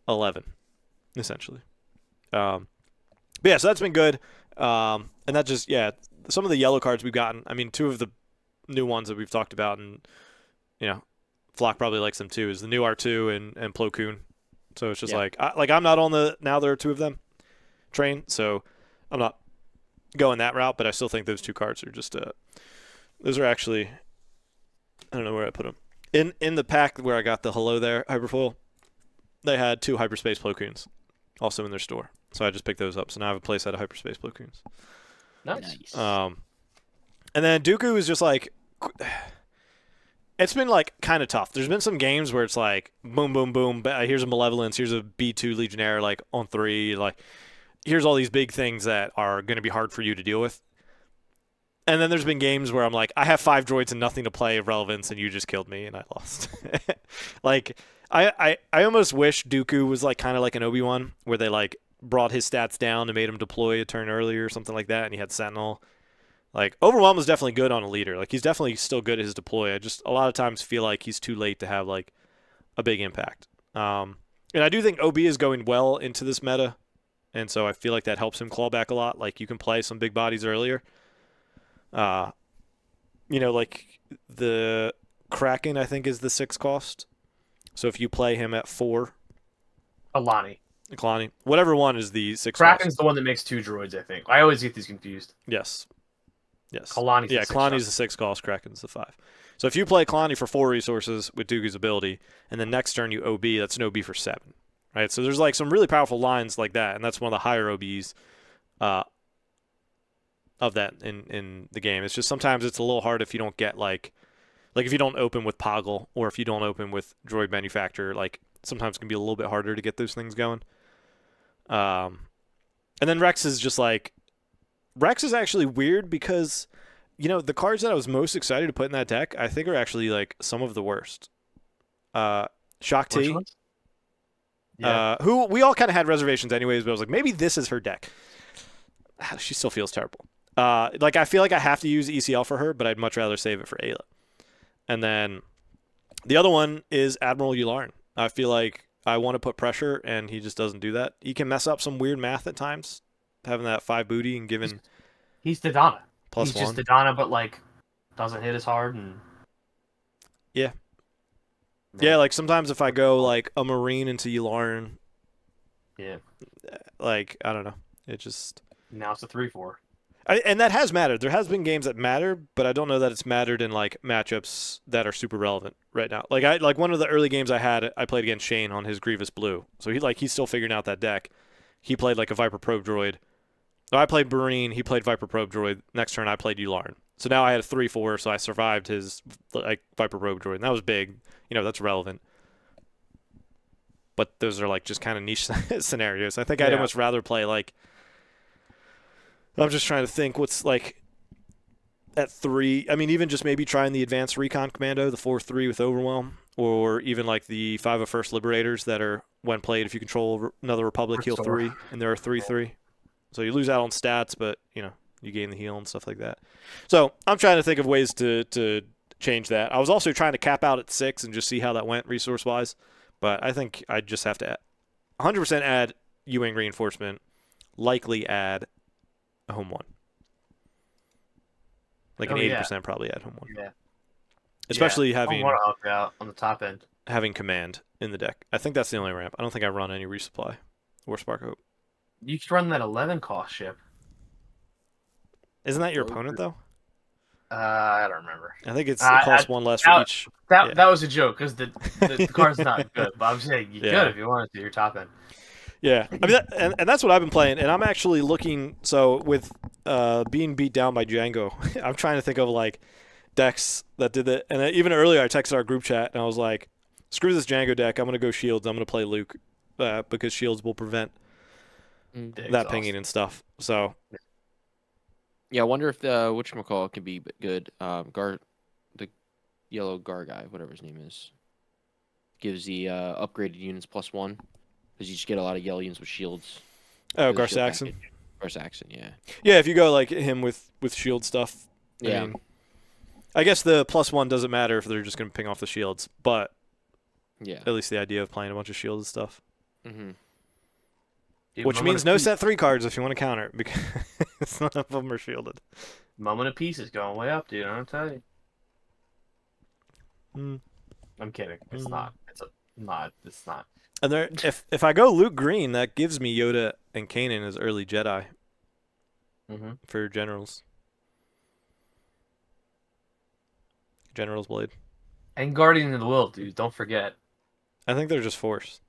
11, essentially. But yeah, so that's been good. And that just, yeah, some of the yellow cards we've gotten, I mean, 2 of the new ones that we've talked about, and, you know, Flock probably likes them too, is the new R2 and Plo Koon. So it's just I'm not on the now there are 2 of them train, so I'm not going that route, but I still think those 2 cards are just those are actually, I don't know where I put them. In the pack where I got the Hello There Hyperfoil, they had 2 Hyperspace Plo Koons also in their store. So I just picked those up. So now I have a playset of Hyperspace Plo Koons. Nice. And then Dooku is just like, it's been like kind of tough. There's been some games where it's like boom, boom, boom. Here's a Malevolence. Here's a B2 Legionnaire like on 3. Like here's all these big things that are going to be hard for you to deal with. And then there's been games where I'm like, I have 5 droids and nothing to play of relevance, and you just killed me, and I lost. Like, I almost wish Dooku was like kind of like an Obi-Wan, where they like brought his stats down and made him deploy a turn earlier or something like that, and he had Sentinel. Like, Overwhelm was definitely good on a leader. Like, he's definitely still good at his deploy. I just a lot of times feel like he's too late to have like a big impact. And I do think OB is going well into this meta, and so I feel like that helps him claw back a lot. Like, you can play some big bodies earlier. You know, like the Kraken, I think, is the 6 cost. So if you play him at 4, Alani. Kalani, whatever one is the 6 Kraken's cost. the one that makes 2 droids, I think. I always get these confused. Yes. Yes. Kalani's yeah, the 6 Kalani's the 6 cost, Kraken's the 5. So if you play Kalani for 4 resources with Dooku's ability, and then next turn you OB, that's an OB for 7. Right? So there's like some really powerful lines like that, and that's one of the higher OBs of that in the game. It's just sometimes it's a little hard if you don't get like if you don't open with Poggle, or if you don't open with Droid Manufacturer, like sometimes it can be a little bit harder to get those things going. And then Rex is just like, Rex is actually weird because, you know, the cards that I was most excited to put in that deck, I think are actually like some of the worst. Shock T, who we all kind of had reservations anyways, but I was like, maybe this is her deck. She still feels terrible. Like, I feel like I have to use ECL for her, but I'd much rather save it for Ayla. And then the other one is Admiral Yularen. I feel like I want to put pressure, and he just doesn't do that. He can mess up some weird math at times, having that 5 booty and giving... He's Dodonna. +1. He's just Dodonna, but, like, doesn't hit as hard. And Yeah. Yeah, like, sometimes if I go, like, a Marine into Yularen... Yeah. Like, I don't know. It just... Now it's a 3/4. And that has mattered. There has been games that matter, but I don't know that it's mattered in like matchups that are super relevant right now. Like one of the early games I played against Shane on his Grievous Blue. So he's still figuring out that deck. He played like a Viper Probe Droid. So I played Marine, he played Viper Probe Droid. Next turn I played Yularen. So now I had a 3/4, so I survived his like Viper Probe Droid. And that was big. You know, that's relevant. But those are like just kind of niche scenarios. I think I'd almost rather play like, I'm just trying to think what's like at 3. I mean, even just maybe trying the Advanced Recon Commando, the 4/3 with Overwhelm, or even like the 5 of First Liberators that are, when played, if you control another Republic, heal 3, and there are 3/3. So you lose out on stats, but, you know, you gain the heal and stuff like that. So I'm trying to think of ways to change that. I was also trying to cap out at 6 and just see how that went resource-wise, but I think I'd just have to 100% add U-Wing Reinforcement, likely add a home 1. Like an 80% probably add home 1. Yeah. Especially having out on the top end. Having command in the deck. I think that's the only ramp. I don't think I run any resupply or Spark Hope. You could run that 11 cost ship. Isn't that your opponent though? I don't remember. I think it costs 1 less for each. That was a joke because the card's not good. But I'm saying you could if you wanted to. Your top end. Yeah, I mean, and that's what I've been playing, and I'm actually looking. So with being beat down by Django, I'm trying to think of like decks that did it. And even earlier, I texted our group chat, and I was like, "Screw this Django deck. I'm gonna go Shields. I'm gonna play Luke because Shields will prevent that pinging and stuff." So yeah, I wonder if the whatchamacallit can be good. The yellow Gar guy, whatever his name is, gives the upgraded units +1. Because you just get a lot of yellow units with shields. Oh, Gar Saxon. Gar Saxon, yeah. Yeah, if you go like him with shield stuff. Yeah. I mean, I guess the +1 doesn't matter if they're just going to ping off the shields, but yeah, at least the idea of playing a bunch of shield stuff. Mm-hmm. Which means no set 3 cards if you want to counter it, because none of them are shielded. Moment of Peace is going way up, dude. I'm tell you. Mm. I'm kidding. It's not. It's not. It's not. And there, if I go Luke Green, that gives me Yoda and Kanan as early Jedi for generals. General's Blade. And Guardian of the Will, dude. Don't forget. I think they're just Force.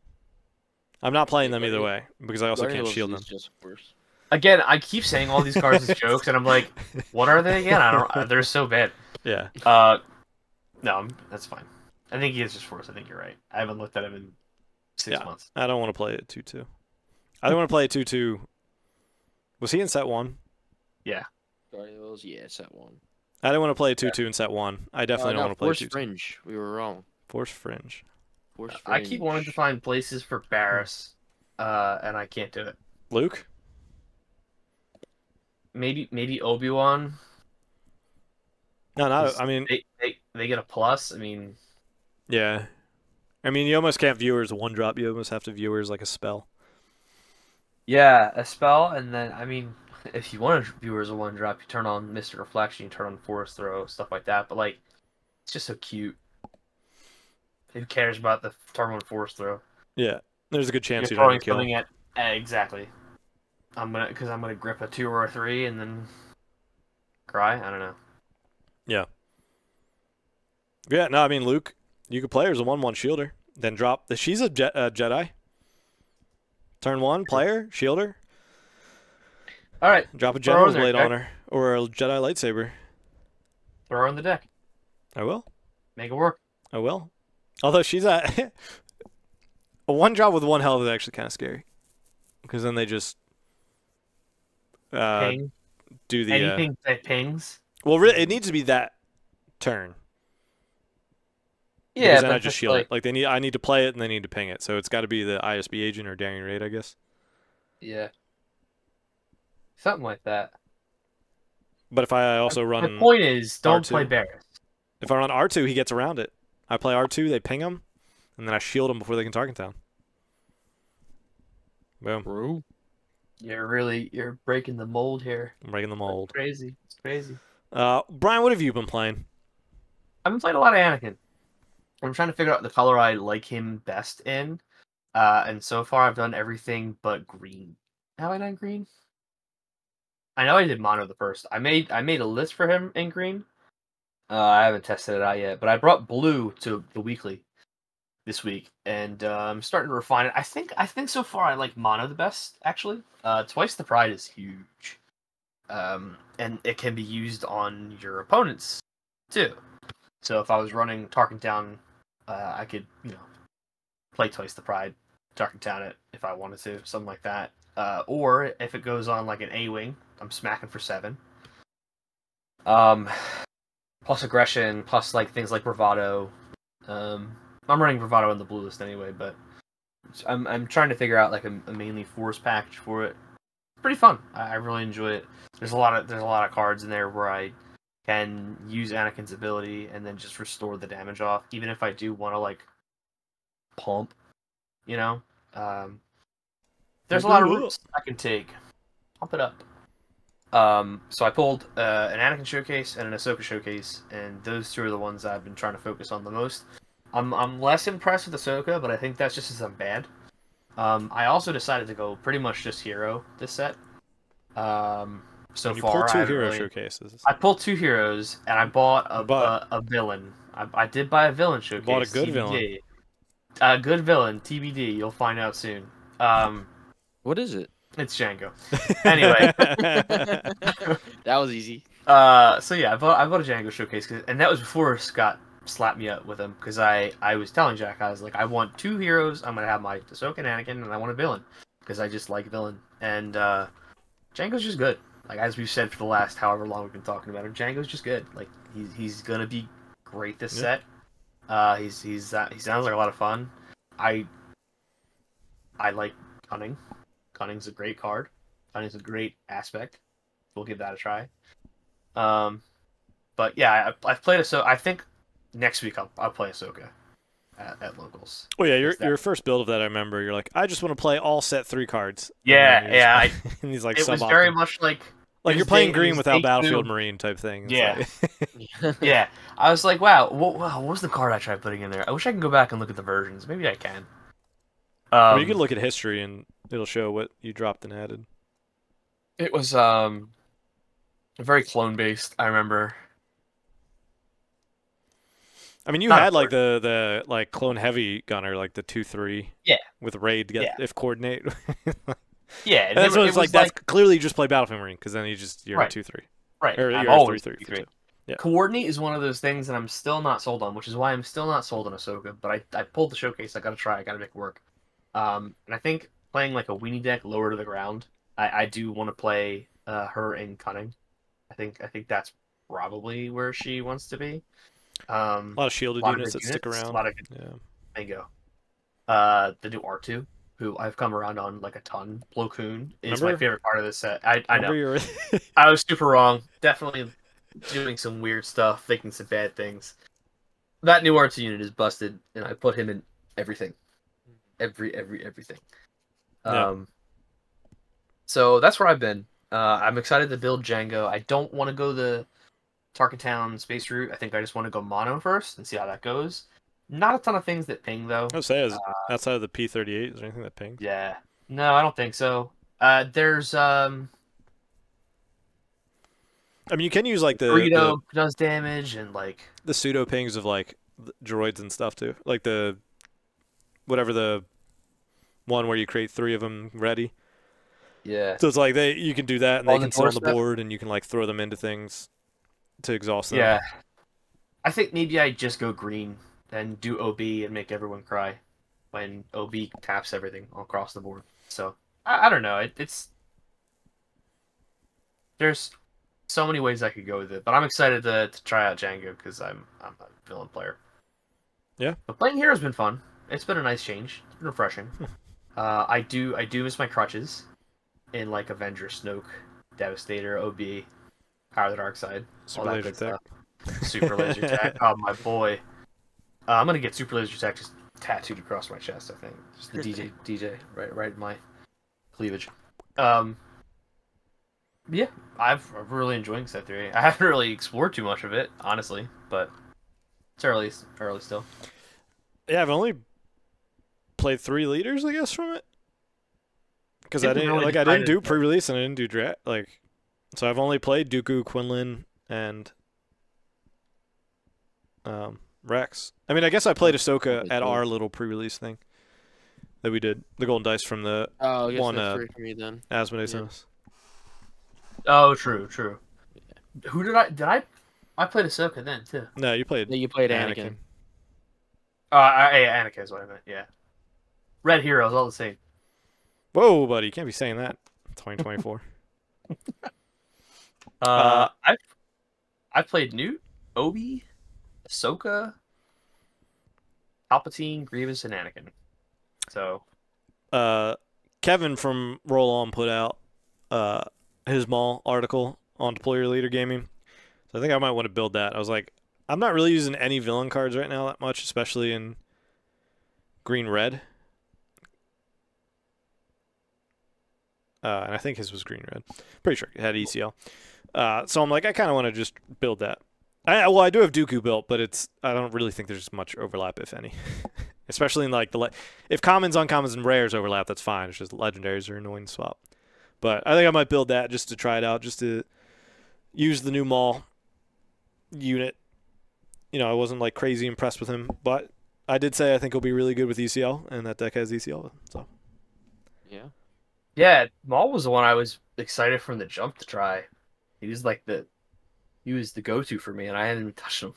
I'm not playing them either way because I also can't shield them. Just Force. Again, I keep saying all these cards as jokes, and I'm like, what are they again? I don't. They're so bad. Yeah. No, that's fine. I think he is just force. I think you're right. I haven't looked at him in 6 months. I don't want to play it 2-2. I don't want to play it 2-2. Was he in set 1? Yeah. Guardians, yeah, set 1. I didn't want to play 2-2 in set 1. I definitely don't want to play 2-2. Force Fringe. We were wrong. Force Fringe. Force Fringe. I keep wanting to find places for Barris, and I can't do it. Luke? Maybe Obi-Wan. No, not. I mean, they get a plus. I mean, yeah. I mean, you almost can't viewers one drop. You almost have to viewers like a spell. yeah, a spell, and then I mean, if you want to viewers a one drop, you turn on Mystic Reflection, you turn on Force Throw, stuff like that. But like, it's just so cute. Who cares about the turn one Force Throw? Yeah, there's a good chance You're you don't throwing get killed. something at exactly. I'm gonna grip a 2 or a 3 and then cry. I don't know. Yeah. Yeah, no, I mean, Luke, you could play her as a 1/1 shielder. Then drop. She's a Jedi. Turn 1, player, shielder. All right, Drop a Throw her General's in there, Blade Jack. on her. Or a Jedi lightsaber. throw her on the deck. I will. Make it work. I will. Although she's at. A 1 drop with 1 health is actually kind of scary. Because then they just. Ping. Do the. Anything that pings. Well, really, it needs to be that turn. Yeah, Because then but I just shield like, it. Like I need to play it and they need to ping it. So it's got to be the ISB agent or Daring Raid, I guess. yeah, something like that. But if I also run, The point is, don't R2. play Barris. if I run R2, he gets around it. I play R2, they ping him, and then I shield him before they can target town. Boom. Bro. You're breaking the mold here. I'm breaking the mold. It's crazy. It's crazy. Brian, what have you been playing? I've been playing a lot of Anakin. I'm trying to figure out the color I like him best in. And so far I've done everything but green. Have I done green? I know I did mono the first. I made a list for him in green. I haven't tested it out yet, but I brought blue to the weekly this week, and I'm starting to refine it. I think so far I like mono the best, actually. Twice the Pride is huge. And it can be used on your opponents too. So if I was running Tarkin down, I could, play Twice the Pride, Tarkin down it if I wanted to, something like that. Or if it goes on like an A-wing, I'm smacking for 7. Plus aggression, plus like things like bravado. I'm running bravado in the blue list anyway, but I'm trying to figure out like a mainly force package for it. It's pretty fun. I really enjoy it. There's a lot of cards in there where I can use Anakin's ability and then just restore the damage off, even if I do want to like pump, There's a lot of routes I can take. Pump it up. So I pulled an Anakin showcase and an Ahsoka showcase, and those 2 are the ones I've been trying to focus on the most. I'm less impressed with Ahsoka, but I think that's just as I'm bad. I also decided to go pretty much just hero this set. So you far, pulled 2 hero showcases. I pulled 2 heroes, and I bought a villain. I did buy a villain showcase. Bought a good TBD. villain. A good villain, TBD. You'll find out soon. What is it? It's Django. Anyway. That was easy. So yeah, I bought a Django showcase, and that was before Scott slapped me up with him, because I was telling Jack, I was like, I want 2 heroes. I'm gonna have my Ahsoka and Anakin, and I want a villain because I just like villain. And Django's just good. Like as we've said for the last however long we've been talking about him, Django's just good. Like he's gonna be great this set. He sounds like a lot of fun. I like Cunning. Cunning's a great card. Cunning's a great aspect. We'll give that a try. But yeah, I've played Ahsoka. I think next week I'll play Ahsoka at locals. Oh yeah, your first build of that, I remember. You're like, I just want to play all set 3 cards. Yeah, and yeah. And he's like, It was very much like you're playing green his without day Battlefield 2. Marine type thing. It's Yeah. like- Yeah. I was like, wow, what was the card I tried putting in there? I wish I can go back and look at the versions. Maybe I can. I mean, you could look at history and it'll show what you dropped and added. It was very clone based, I remember. I mean, you Not had like important. the like clone heavy gunner, like the 2/3. Yeah. With raid to get Yeah. if coordinate. Yeah, And that's it what was it's like. That's clearly you just play Battlefield Marine because then you're Right. at 2-3. right. Or I'm you're at always 3-3. 3-3. Yeah. Coordinate is one of those things that I'm still not sold on, which is why I'm still not sold on Ahsoka. But I pulled the showcase. I got to try. I got to make it work. And I think playing like a weenie deck lower to the ground, I do want to play her in Cunning. I think that's probably where she wants to be. A lot of shielded units that stick around. A lot of good Yeah. bingo. The new R2, who I've come around on like a ton. Plo Koon is my Remember? favorite part of this set. I know. Remember your I was super wrong. Definitely doing some weird stuff, thinking some bad things. That new R2 unit is busted, and I put him in everything. Everything. Yeah. So that's where I've been. I'm excited to build Django. I don't want to go the Tarkin Town space route. I think I just want to go mono first and see how that goes. Not a ton of things that ping though. I would say outside of the P-38, is there anything that pings? Yeah. No, I don't think so. There's I mean, you can use like Burrito does damage and like the pseudo pings of like droids and stuff too, like the whatever the one where you create 3 of them ready. yeah. So it's like you can do that and On they the can sit on the doorstep? board and you can like throw them into things to exhaust them. Yeah. I think maybe I just go green and do OB and make everyone cry when OB taps everything across the board. So I don't know. It's there's so many ways I could go with it, but I'm excited to try out Django because I'm a villain player. Yeah. But playing Hero's been fun. It's been a nice change. It's been refreshing. I do miss my crutches in like Avenger, Snoke, Devastator, OB, Power of the Dark Side, Super all that laser good tech. stuff. Super laser tech. Oh my boy. I'm gonna get super laser tech just tattooed across my chest. I think just the DJ right in my cleavage. Yeah, I'm really enjoying set 3. I haven't really explored too much of it, honestly, but it's early still. Yeah, I've only played 3 leaders, I guess, from it. Because I didn't do pre-release and I didn't do draft. Like, so I've only played Dooku, Quinlan, and Rex. I mean, I guess I played Ahsoka at our little pre-release thing that we did. The golden dice from the Oh, I guess one that's 3 for me then. Asmodee Yeah. sent us. Oh, true. Who did I played Ahsoka then too. No, you played Yeah, you played Anakin. Yeah, Anakin is what I meant. Yeah, Red Heroes all the same. Whoa, buddy, you can't be saying that. 2024. I played Newt, Obi, Ahsoka, Palpatine, Grievous, and Anakin. So, Kevin from Roll On put out his mall article on Deployer Leader Gaming. So I think I might want to build that. I was like, I'm not really using any villain cards right now that much, especially in green-red. And I think his was green-red. Pretty sure it had ECL. So I'm like, I kind of want to just build that. I do have Dooku built, but I don't really think there's much overlap, if any. Especially in like if commons, uncommons, and rares overlap, that's fine. It's just legendaries are annoying to swap. But I think I might build that just to try it out, just to use the new Maul unit. You know, I wasn't like crazy impressed with him, but I did say I think he'll be really good with ECL, and that deck has ECL. So yeah, Maul was the one I was excited from the jump to try. He was like he was the go-to for me, and I hadn't even touched him.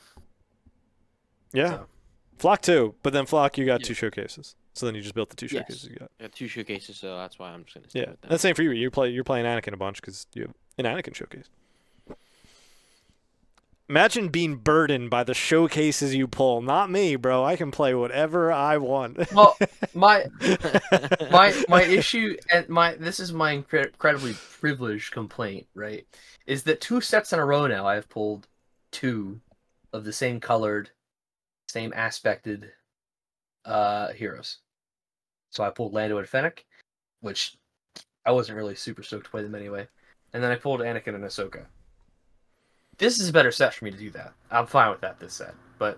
Yeah, So. Flock too, but then Flock you got 2 showcases, so then you just built the 2 showcases you got. I have 2 showcases, so that's why I'm just gonna stay Yeah, with that. that's the same for you. You're playing Anakin a bunch because you have an Anakin showcase. Imagine being burdened by the showcases you pull. Not me, bro. I can play whatever I want. Well, my issue and this is my incredibly privileged complaint, right? Is that 2 sets in a row now I have pulled 2 of the same colored, same aspected heroes. So I pulled Lando and Fennec, which I wasn't really super stoked to play them anyway. And then I pulled Anakin and Ahsoka. This is a better set for me to do that. I'm fine with that this set. But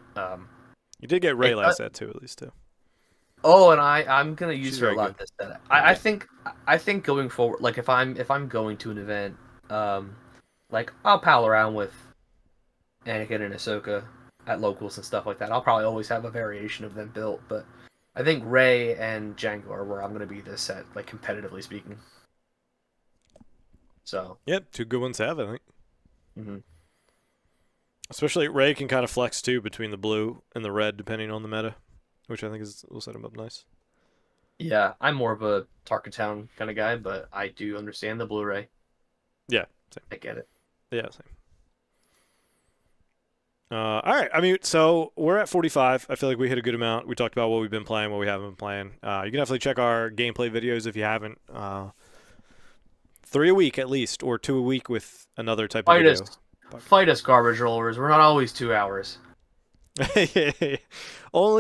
you did get Rey last set too, at least too. Oh, and I'm gonna use She's her a very lot good. this set. I think going forward, like if I'm going to an event, like I'll pal around with Anakin and Ahsoka at locals and stuff like that. I'll probably always have a variation of them built, but I think Rey and Django are where I'm gonna be this set, like competitively speaking. So, Yep, two good ones to have, I think. hmm Especially Ray can kind of flex too between the blue and the red, depending on the meta, which I think will set him up nice. yeah, I'm more of a Tarkatown kind of guy, but I do understand the Blu-ray. Yeah, same. I get it. Yeah, same. All right. I mean, so we're at 45. I feel like we hit a good amount. We talked about what we've been playing, what we haven't been playing. You can definitely check our gameplay videos if you haven't. 3 a week at least, or 2 a week with another type of video. Fight us, garbage rollers. We're not always 2 hours. Well,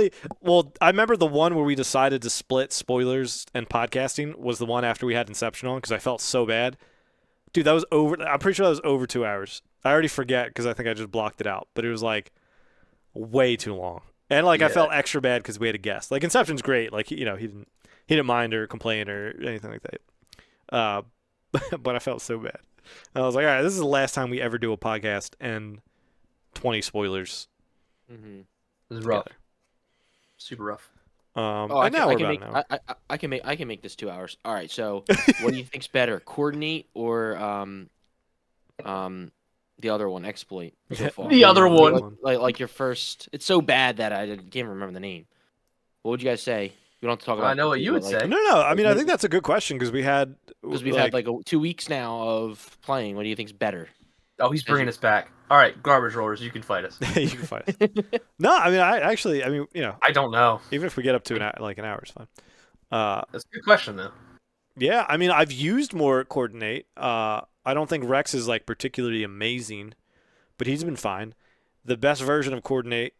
I remember the one where we decided to split spoilers and podcasting was the one after we had Inception on because I felt so bad. Dude, that was over. I'm pretty sure that was over 2 hours. I already forget because I think I just blocked it out, but it was like way too long. And like I felt extra bad because we had a guest. Like Inception's great. Like he didn't mind or complain or anything like that. But I felt so bad. I was like, all right, this is the last time we ever do a podcast and 20 spoilers. Mm-hmm. This is rough. Super rough. I can make this 2 hours. All right. So, what do you think's better, coordinate or the other one, exploit? So far? The other one. Like your first. It's so bad that I can't remember the name. What would you guys say? We don't have to talk about. I know what you would say. No. I mean, I think that's a good question because we've had 2 weeks now of playing. What do you think's better? Oh, he's bringing us back. All right, garbage rollers, you can fight us. You can fight us. No, I mean, I don't know. even if we get up to an hour, it's fine. That's a good question, though. Yeah, I mean, I've used more coordinate. I don't think Rex is like particularly amazing, but he's been fine. The best version of coordinate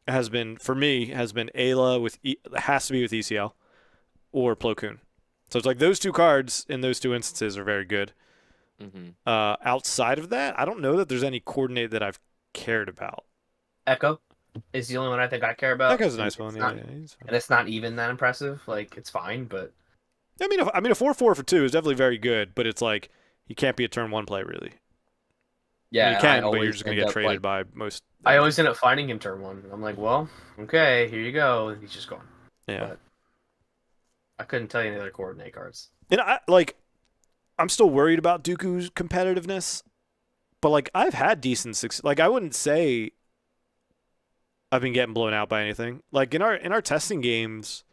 has been Ayla with has to be with ECL or Plo Koon. So it's like those two cards in those two instances are very good. Mm-hmm. Outside of that, I don't know that there's any coordinate that I've cared about. Echo is the only one I think I care about. Echo's a nice one. He's fine. And it's not even that impressive. Like, it's fine, but I mean, a 4/4 for 2 is definitely very good, but it's like he can't be a turn 1 play really. yeah, you can, but you're just gonna get traded by most. I always end up finding him turn 1. I'm like, well, okay, here you go, and he's just gone. Yeah, But I couldn't tell you any other coordinate cards. and I'm still worried about Dooku's competitiveness, but like I've had decent success. Like I wouldn't say I've been getting blown out by anything. Like in our testing games,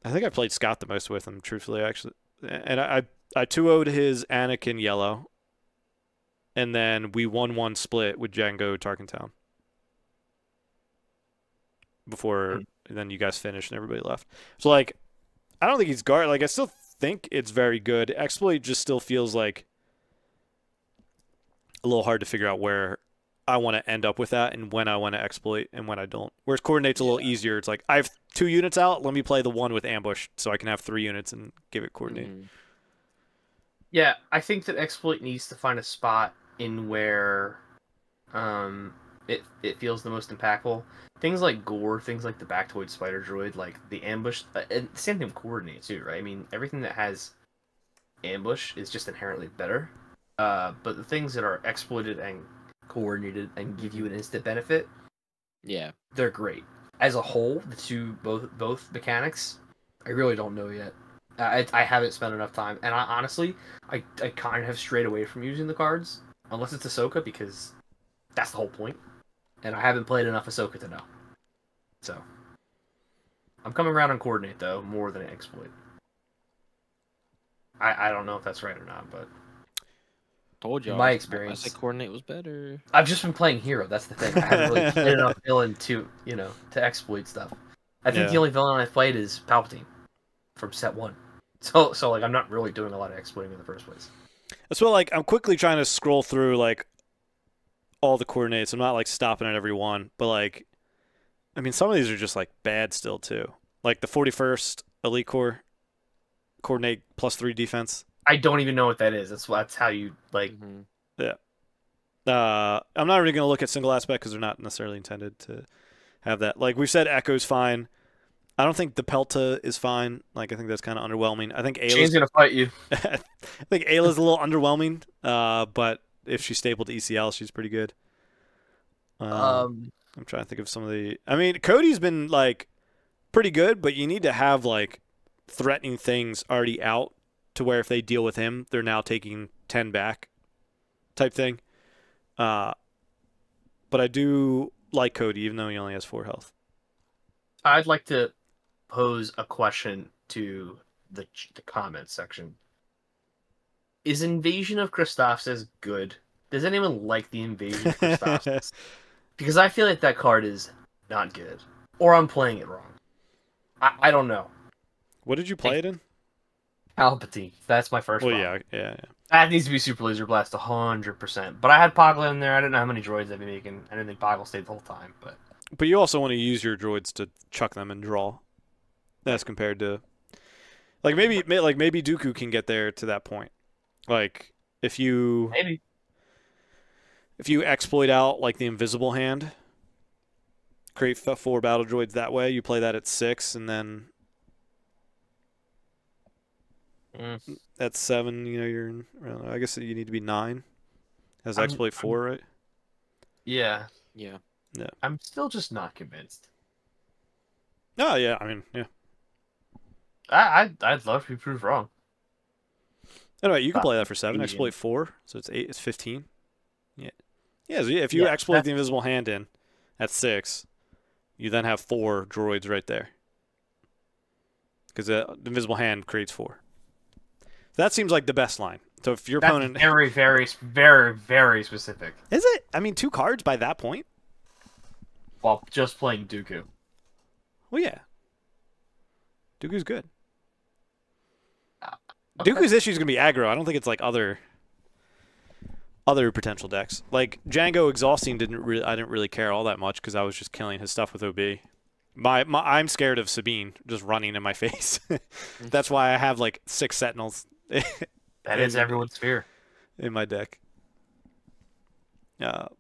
I think I played Scott the most with him, truthfully, actually. And I 2-0'd his Anakin yellow, and then we 1-1 split with Django Tarkentown before then you guys finished and everybody left. So like, I don't think he's guard. Like I still think it's very good. Exploit just still feels like a little hard to figure out where I want to end up with that and when I want to exploit and when I don't. Whereas coordinate's a little easier. It's like I have 2 units out. Let me play the one with ambush so I can have 3 units and give it coordinate. Mm-hmm. Yeah, I think that exploit needs to find a spot in where it feels the most impactful. Things like Gore, things like the Bactoid Spider Droid, like the ambush, and same thing with coordinate too, right? I mean, everything that has ambush is just inherently better. But the things that are exploited and coordinated and give you an instant benefit, Yeah. they're great. As a whole, the two both mechanics, I really don't know yet. I haven't spent enough time, and honestly, I kind of have strayed away from using the cards unless it's Ahsoka because that's the whole point. And I haven't played enough Ahsoka to know. So I'm coming around on coordinate though more than exploit. I don't know if that's right or not, but Told you. In my I experience. said coordinate was better. I've just been playing hero. That's the thing. I haven't really played enough villain to to exploit stuff. I think the only villain I've played is Palpatine from set 1. So like I'm not really doing a lot of exploiting in the first place. That's what like I'm quickly trying to scroll through like all the coordinates. I'm not like stopping at every one, but like I mean some of these are just like bad still too. Like the 41st Elite Corps coordinate +3 defense. I don't even know what that is. That's how you like. Mm-hmm. Yeah. I'm not really going to look at single aspect because they're not necessarily intended to have that. Like we've said, Echo's fine. I don't think the Pelta is fine. Like I think that's kind of underwhelming. I think Shane's gonna fight you. I think Ayla's a little underwhelming. But if she's stable to ECL, she's pretty good. I'm trying to think of some of the. I mean, Cody's been like pretty good, but you need to have like threatening things already out to where if they deal with him, they're now taking 10 back type thing. But I do like Cody, even though he only has 4 health. I'd like to pose a question to the comment section. Is Invasion of Christophsis good? Does anyone like the Invasion of Christophsis? Because I feel like that card is not good. Or I'm playing it wrong. I don't know. What did you play it in? Palpatine. That's my first Well, problem. yeah. That needs to be Super Laser Blast 100%. But I had Poggle in there. I didn't know how many droids I'd be making. I didn't think Poggle stayed the whole time. But you also want to use your droids to chuck them and draw. As compared to... Like, maybe Dooku can get there to that point. Like, if you... Maybe. If you exploit out, like, the Invisible Hand, create 4 battle droids that way, you play that at 6, and then... At 7, you know, you're in... I guess you need to be 9. As exploit 4, right? Yeah. Yeah. Yeah. I'm still just not convinced. Oh, yeah, I mean, yeah. I'd love to be proved wrong. Anyway, you can play that for 7, Easy. exploit 4, so it's 8, it's 15. Yeah. Yeah, so if you exploit the Invisible Hand in at 6, you then have 4 droids right there. Because the Invisible Hand creates 4. That seems like the best line. So if your opponent... very, very, very, very specific. Is it? I mean, 2 cards by that point? While just playing Dooku. Well, yeah. Dooku's good. Okay. Dooku's issue is going to be aggro. I don't think it's like other potential decks. Like, Django Exhausting I didn't really care all that much because I was just killing his stuff with OB. I'm scared of Sabine just running in my face. That's why I have like 6 Sentinels. That is everyone's fear. In my deck. But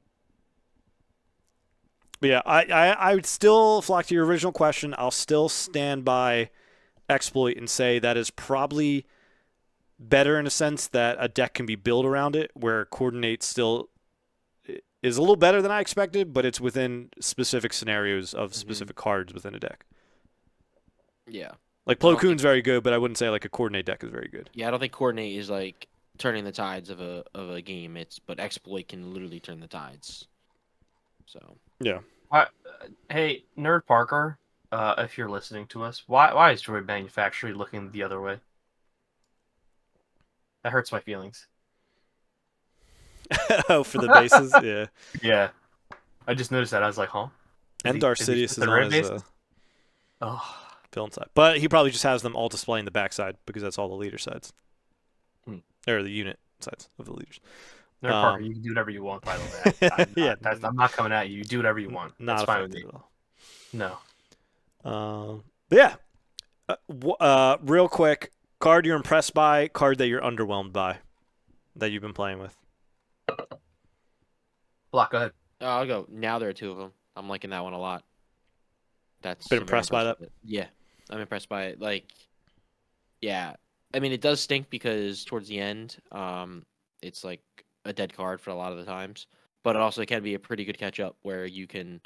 yeah, I would still flock to your original question. I'll still stand by exploit and say that is probably better in a sense that a deck can be built around it, where coordinate still is a little better than I expected, but it's within specific scenarios of specific cards within a deck. Yeah. Like Plo Koon's very good, but I wouldn't say like a coordinate deck is very good. Yeah, I don't think coordinate is like turning the tides of a game. But exploit can literally turn the tides. So yeah. Hey, Nerd Parker, if you're listening to us, why is Droid Manufactory looking the other way? That hurts my feelings. Oh, for the bases, yeah. Yeah, I just noticed that. I was like, huh? And Darth Sidious is the on red his bases? Oh. villain side, but he probably just has them all displaying the backside because that's all the leader sides, or the unit sides of the leaders. Nerd Parker, you can do whatever you want. By the way, I'm not coming at you. You do whatever you want. Not that's fine with me. at all. No. But yeah. Real quick, card you're impressed by, card that you're underwhelmed by, that you've been playing with. Block, go ahead. I'll go. Now there are 2 of them. I'm liking that one a lot. That's Been I'm very impressed by that? with it. Yeah, I'm impressed by it. Like, yeah, I mean, it does stink because towards the end, it's like a dead card for a lot of the times, but it also can be a pretty good catch up where you can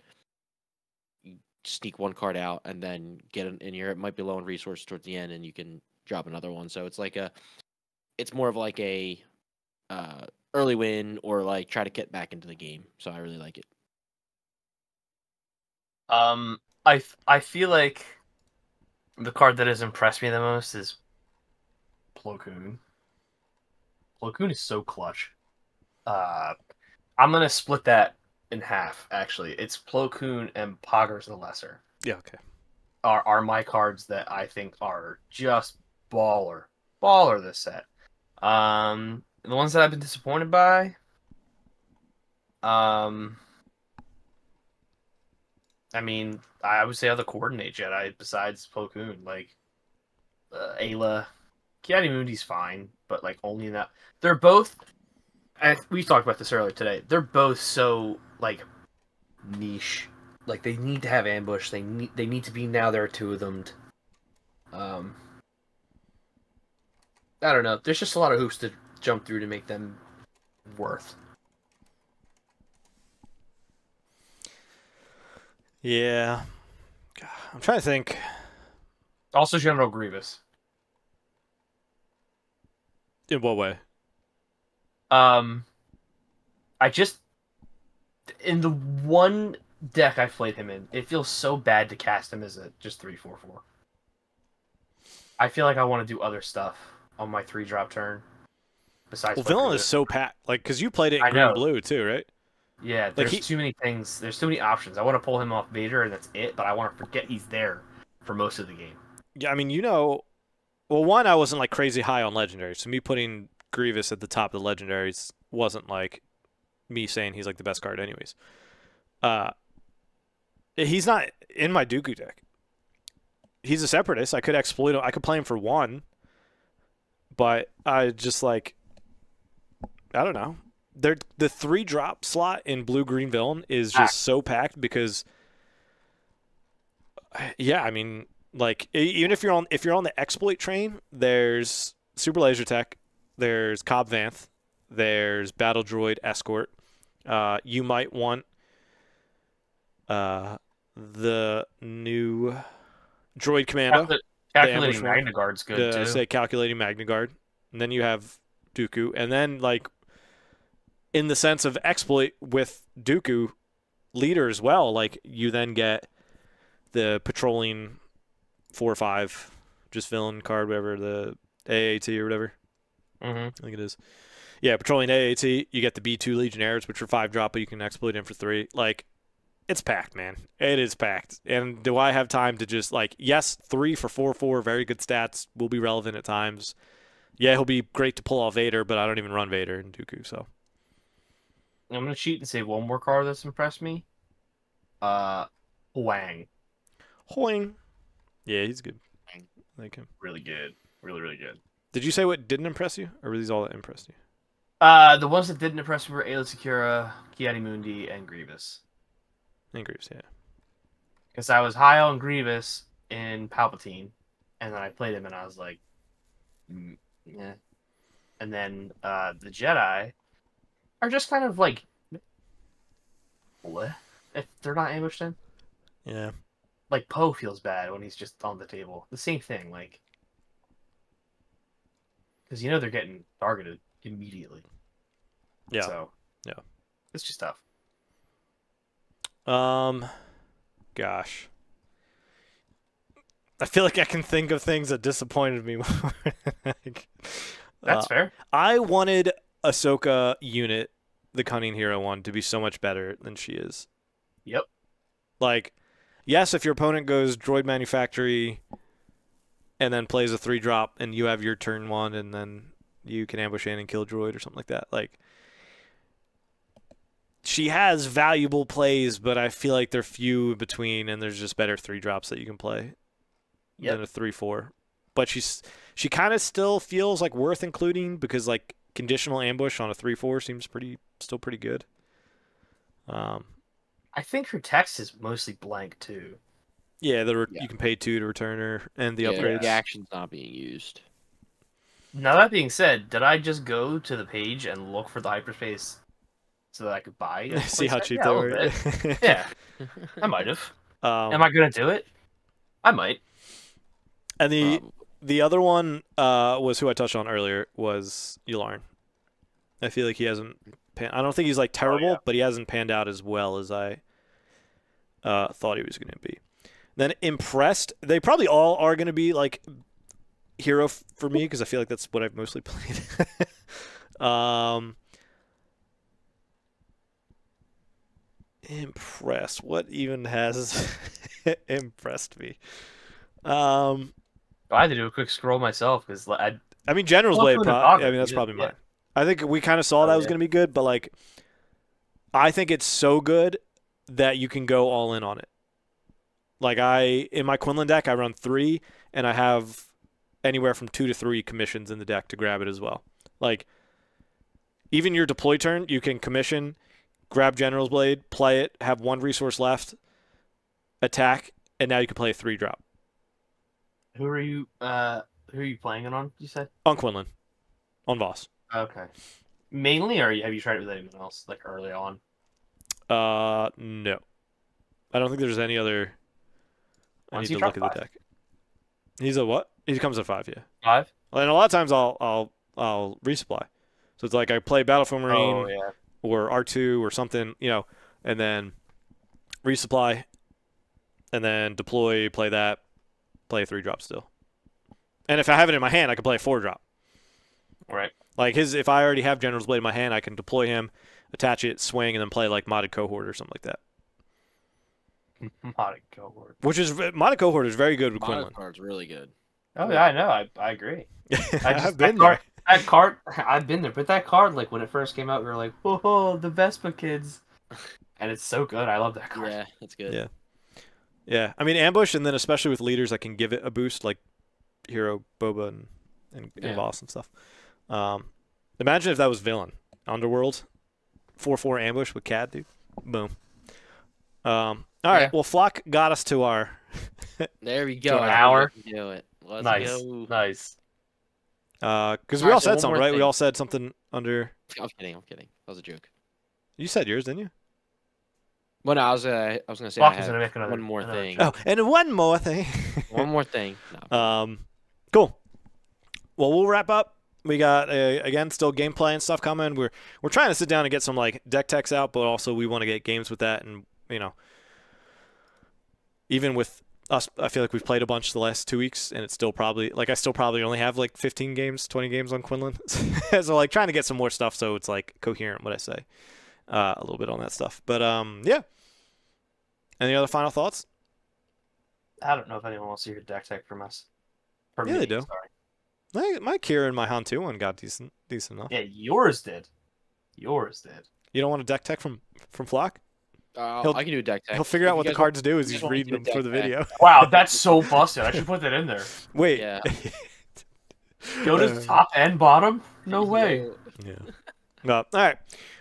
sneak one card out and then get in here. It might be low on resource towards the end, and you can drop another one. So it's like it's more of like a early win or like try to get back into the game. So I really like it. I feel like the card that has impressed me the most is Plo Koon. Plo Koon is so clutch. I'm gonna split that in half. Actually, it's Plo Koon and Poggers the Lesser. Yeah, okay. Are my cards that I think are just baller this set. The ones that I've been disappointed by. I mean, I would say other coordinate Jedi besides Plo Koon, like Ayla, Ki-Adi-Mundi's fine, but like only in that. They're both. We talked about this earlier today. They're both so like niche. Like they need to have ambush. They need to be now. There are 2 of them. I don't know. There's just a lot of hoops to jump through to make them worth. Yeah. God, I'm trying to think. Also, General Grievous. In what way? I just in the one deck I played him in, it feels so bad to cast him as a just 3/4/4. I feel like I want to do other stuff on my 3-drop turn. Besides, Well, play villain is Druid. so packed. Like, because you played it in I green know. blue too, right? Yeah, Like there's too many things. There's too many options. I want to pull him off Vader, and that's it. But I want to forget he's there for most of the game. Yeah, I mean, well, one, I wasn't like crazy high on legendaries, so me putting Grievous at the top of the legendaries wasn't like me saying he's like the best card, anyways. He's not in my Dooku deck. He's a separatist. I could exploit him. I could play him for one, but I just like, I don't know. The 3-drop slot in blue green villain is just so packed because, yeah, I mean, like even if you're on the exploit train, there's Super Laser Tech, there's Cobb Vanth, there's Battle Droid Escort. You might want the new Droid Commando. Calculating Magna Guard's good too. Say calculating Magna Guard. And then you have Dooku. And then like in the sense of exploit with Dooku leader as well, like you then get the patrolling 4 or 5 just villain card, whatever, the AAT or whatever. Mm-hmm. I think it is. Yeah, patrolling AAT, you get the B2 Legionnaires, which are 5-drop, but you can exploit in for 3. Like, it's packed, man. It is packed. And do I have time to just, like, yes, 3 for 4/4, very good stats, will be relevant at times. Yeah, he'll be great to pull off Vader, but I don't even run Vader in Dooku, so. I'm going to cheat and say one more card that's impressed me. Huang. Hoing. Yeah, he's good. I like him. Really good. Really, really good. Did you say what didn't impress you, or were these all that impressed you? The ones that didn't impress me were Aayla Secura, Ki-Adi-Mundi, and Grievous. And Greaves, yeah. Because I was high on Grievous in Palpatine, and then I played him, and I was like, yeah. And then the Jedi are just kind of like, what? If they're not ambushed in? Yeah. Like, Poe feels bad when he's just on the table. The same thing, like, because you know they're getting targeted immediately. Yeah. So, yeah. It's just tough. Gosh. I feel like I can think of things that disappointed me more. Like, That's fair. I wanted Ahsoka unit, the Cunning Hero one, to be so much better than she is. Yep. Like, yes, if your opponent goes Droid Manufactory and then plays a 3-drop and you have your turn 1 and then you can ambush in and kill Droid or something like that. Like, she has valuable plays, but I feel like they're few in between and there's just better 3-drops that you can play than a 3/4. But she kind of still feels like worth including because like conditional ambush on a 3/4 seems still pretty good. I think her text is mostly blank too. Yeah, you can pay 2 to return her and the upgrades. The action's not being used. Now that being said, did I just go to the page and look for the hyperspace so that I could buy it? See how cheap yeah, they were. Yeah, I might have. Am I gonna do it? I might. And the other one was who I touched on earlier was Yularen. I feel like he hasn't. I don't think he's like terrible, but he hasn't panned out as well as I thought he was going to be. Then impressed. They probably all are going to be like hero for me because I feel like that's what I've mostly played. Impressed. What even has impressed me? I had to do a quick scroll myself because I mean, General's Blade. I mean, that's probably mine. Yeah. I think we kind of saw that was going to be good, but like, I think it's so good that you can go all in on it. Like in my Quinlan deck, I run 3, and I have anywhere from 2 to 3 commissions in the deck to grab it as well. Like, even your deploy turn, you can commission, grab General's Blade, play it, have 1 resource left, attack, and now you can play a 3-drop. Who are you playing it on? You said On Quinlan, on Voss. Okay. Mainly, or have you tried it with anyone else, like early on? No. I don't think there's any other. I need to look at the deck. He's a what? He comes at 5, yeah. 5? And a lot of times I'll I'll resupply. So it's like I play Battlefield Marine Oh yeah. or R2 or something, and then resupply, and then deploy, play that, play a 3-drop still. And if I have it in my hand, I can play a 4-drop. Right. Like if I already have General's Blade in my hand, I can deploy him, attach it, swing, and then play like Modded Cohort or something like that. Modded cohort. Modded Cohort is very good with Modern Quinlan. card's really good. Oh yeah, I know. I agree. I've been there. That card, I've been there. But that card, like when it first came out, we were like, "Whoa, the Vespa kids," and it's so good. I love that card. Yeah, it's good. Yeah. Yeah, I mean ambush, and then especially with leaders, I can give it a boost like Hero, Boba, and Yeah. Boss and stuff. Imagine if that was villain Underworld, 4/4 ambush with Cad, dude. Boom. All right, Yeah. well Flock got us to our There we go. To an I hour. think we can do it. Let's Nice, go. nice. because we Alright, all so said one something, more right? We thing. all said something under. I'm kidding. That was a joke. You said yours, didn't you? Well, no, I was gonna say Flock I is have gonna make another- one more another thing. joke. Oh, and one more thing. One more thing. No. Cool. Well, we'll wrap up. We got again still gameplay and stuff coming. We're trying to sit down and get some like deck techs out, but also we want to get games with that, and even with us, I feel like we've played a bunch the last 2 weeks, and it's still probably like I still probably only have like 15 games, 20 games on Quinlan. So like trying to get some more stuff so it's like coherent what I say, a little bit on that stuff. But yeah. Any other final thoughts? I don't know if anyone wants to hear deck tech from us. From Yeah, me, they do. Sorry. My Kira and my Hantu one got decent enough. Yeah, yours did. Yours did. You don't want a deck tech from Flock? I can do a deck tech. He'll figure out If what you the guys want- cards do as you he's guys want me to reading do them for a the deck video. Wow, that's so busted. I should put that in there. Wait. Yeah. Go to top and bottom? No way. Yo. Yeah. No. All right.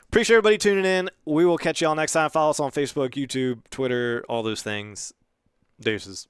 Appreciate everybody tuning in. We will catch y'all next time. Follow us on Facebook, YouTube, Twitter, all those things. Deuces.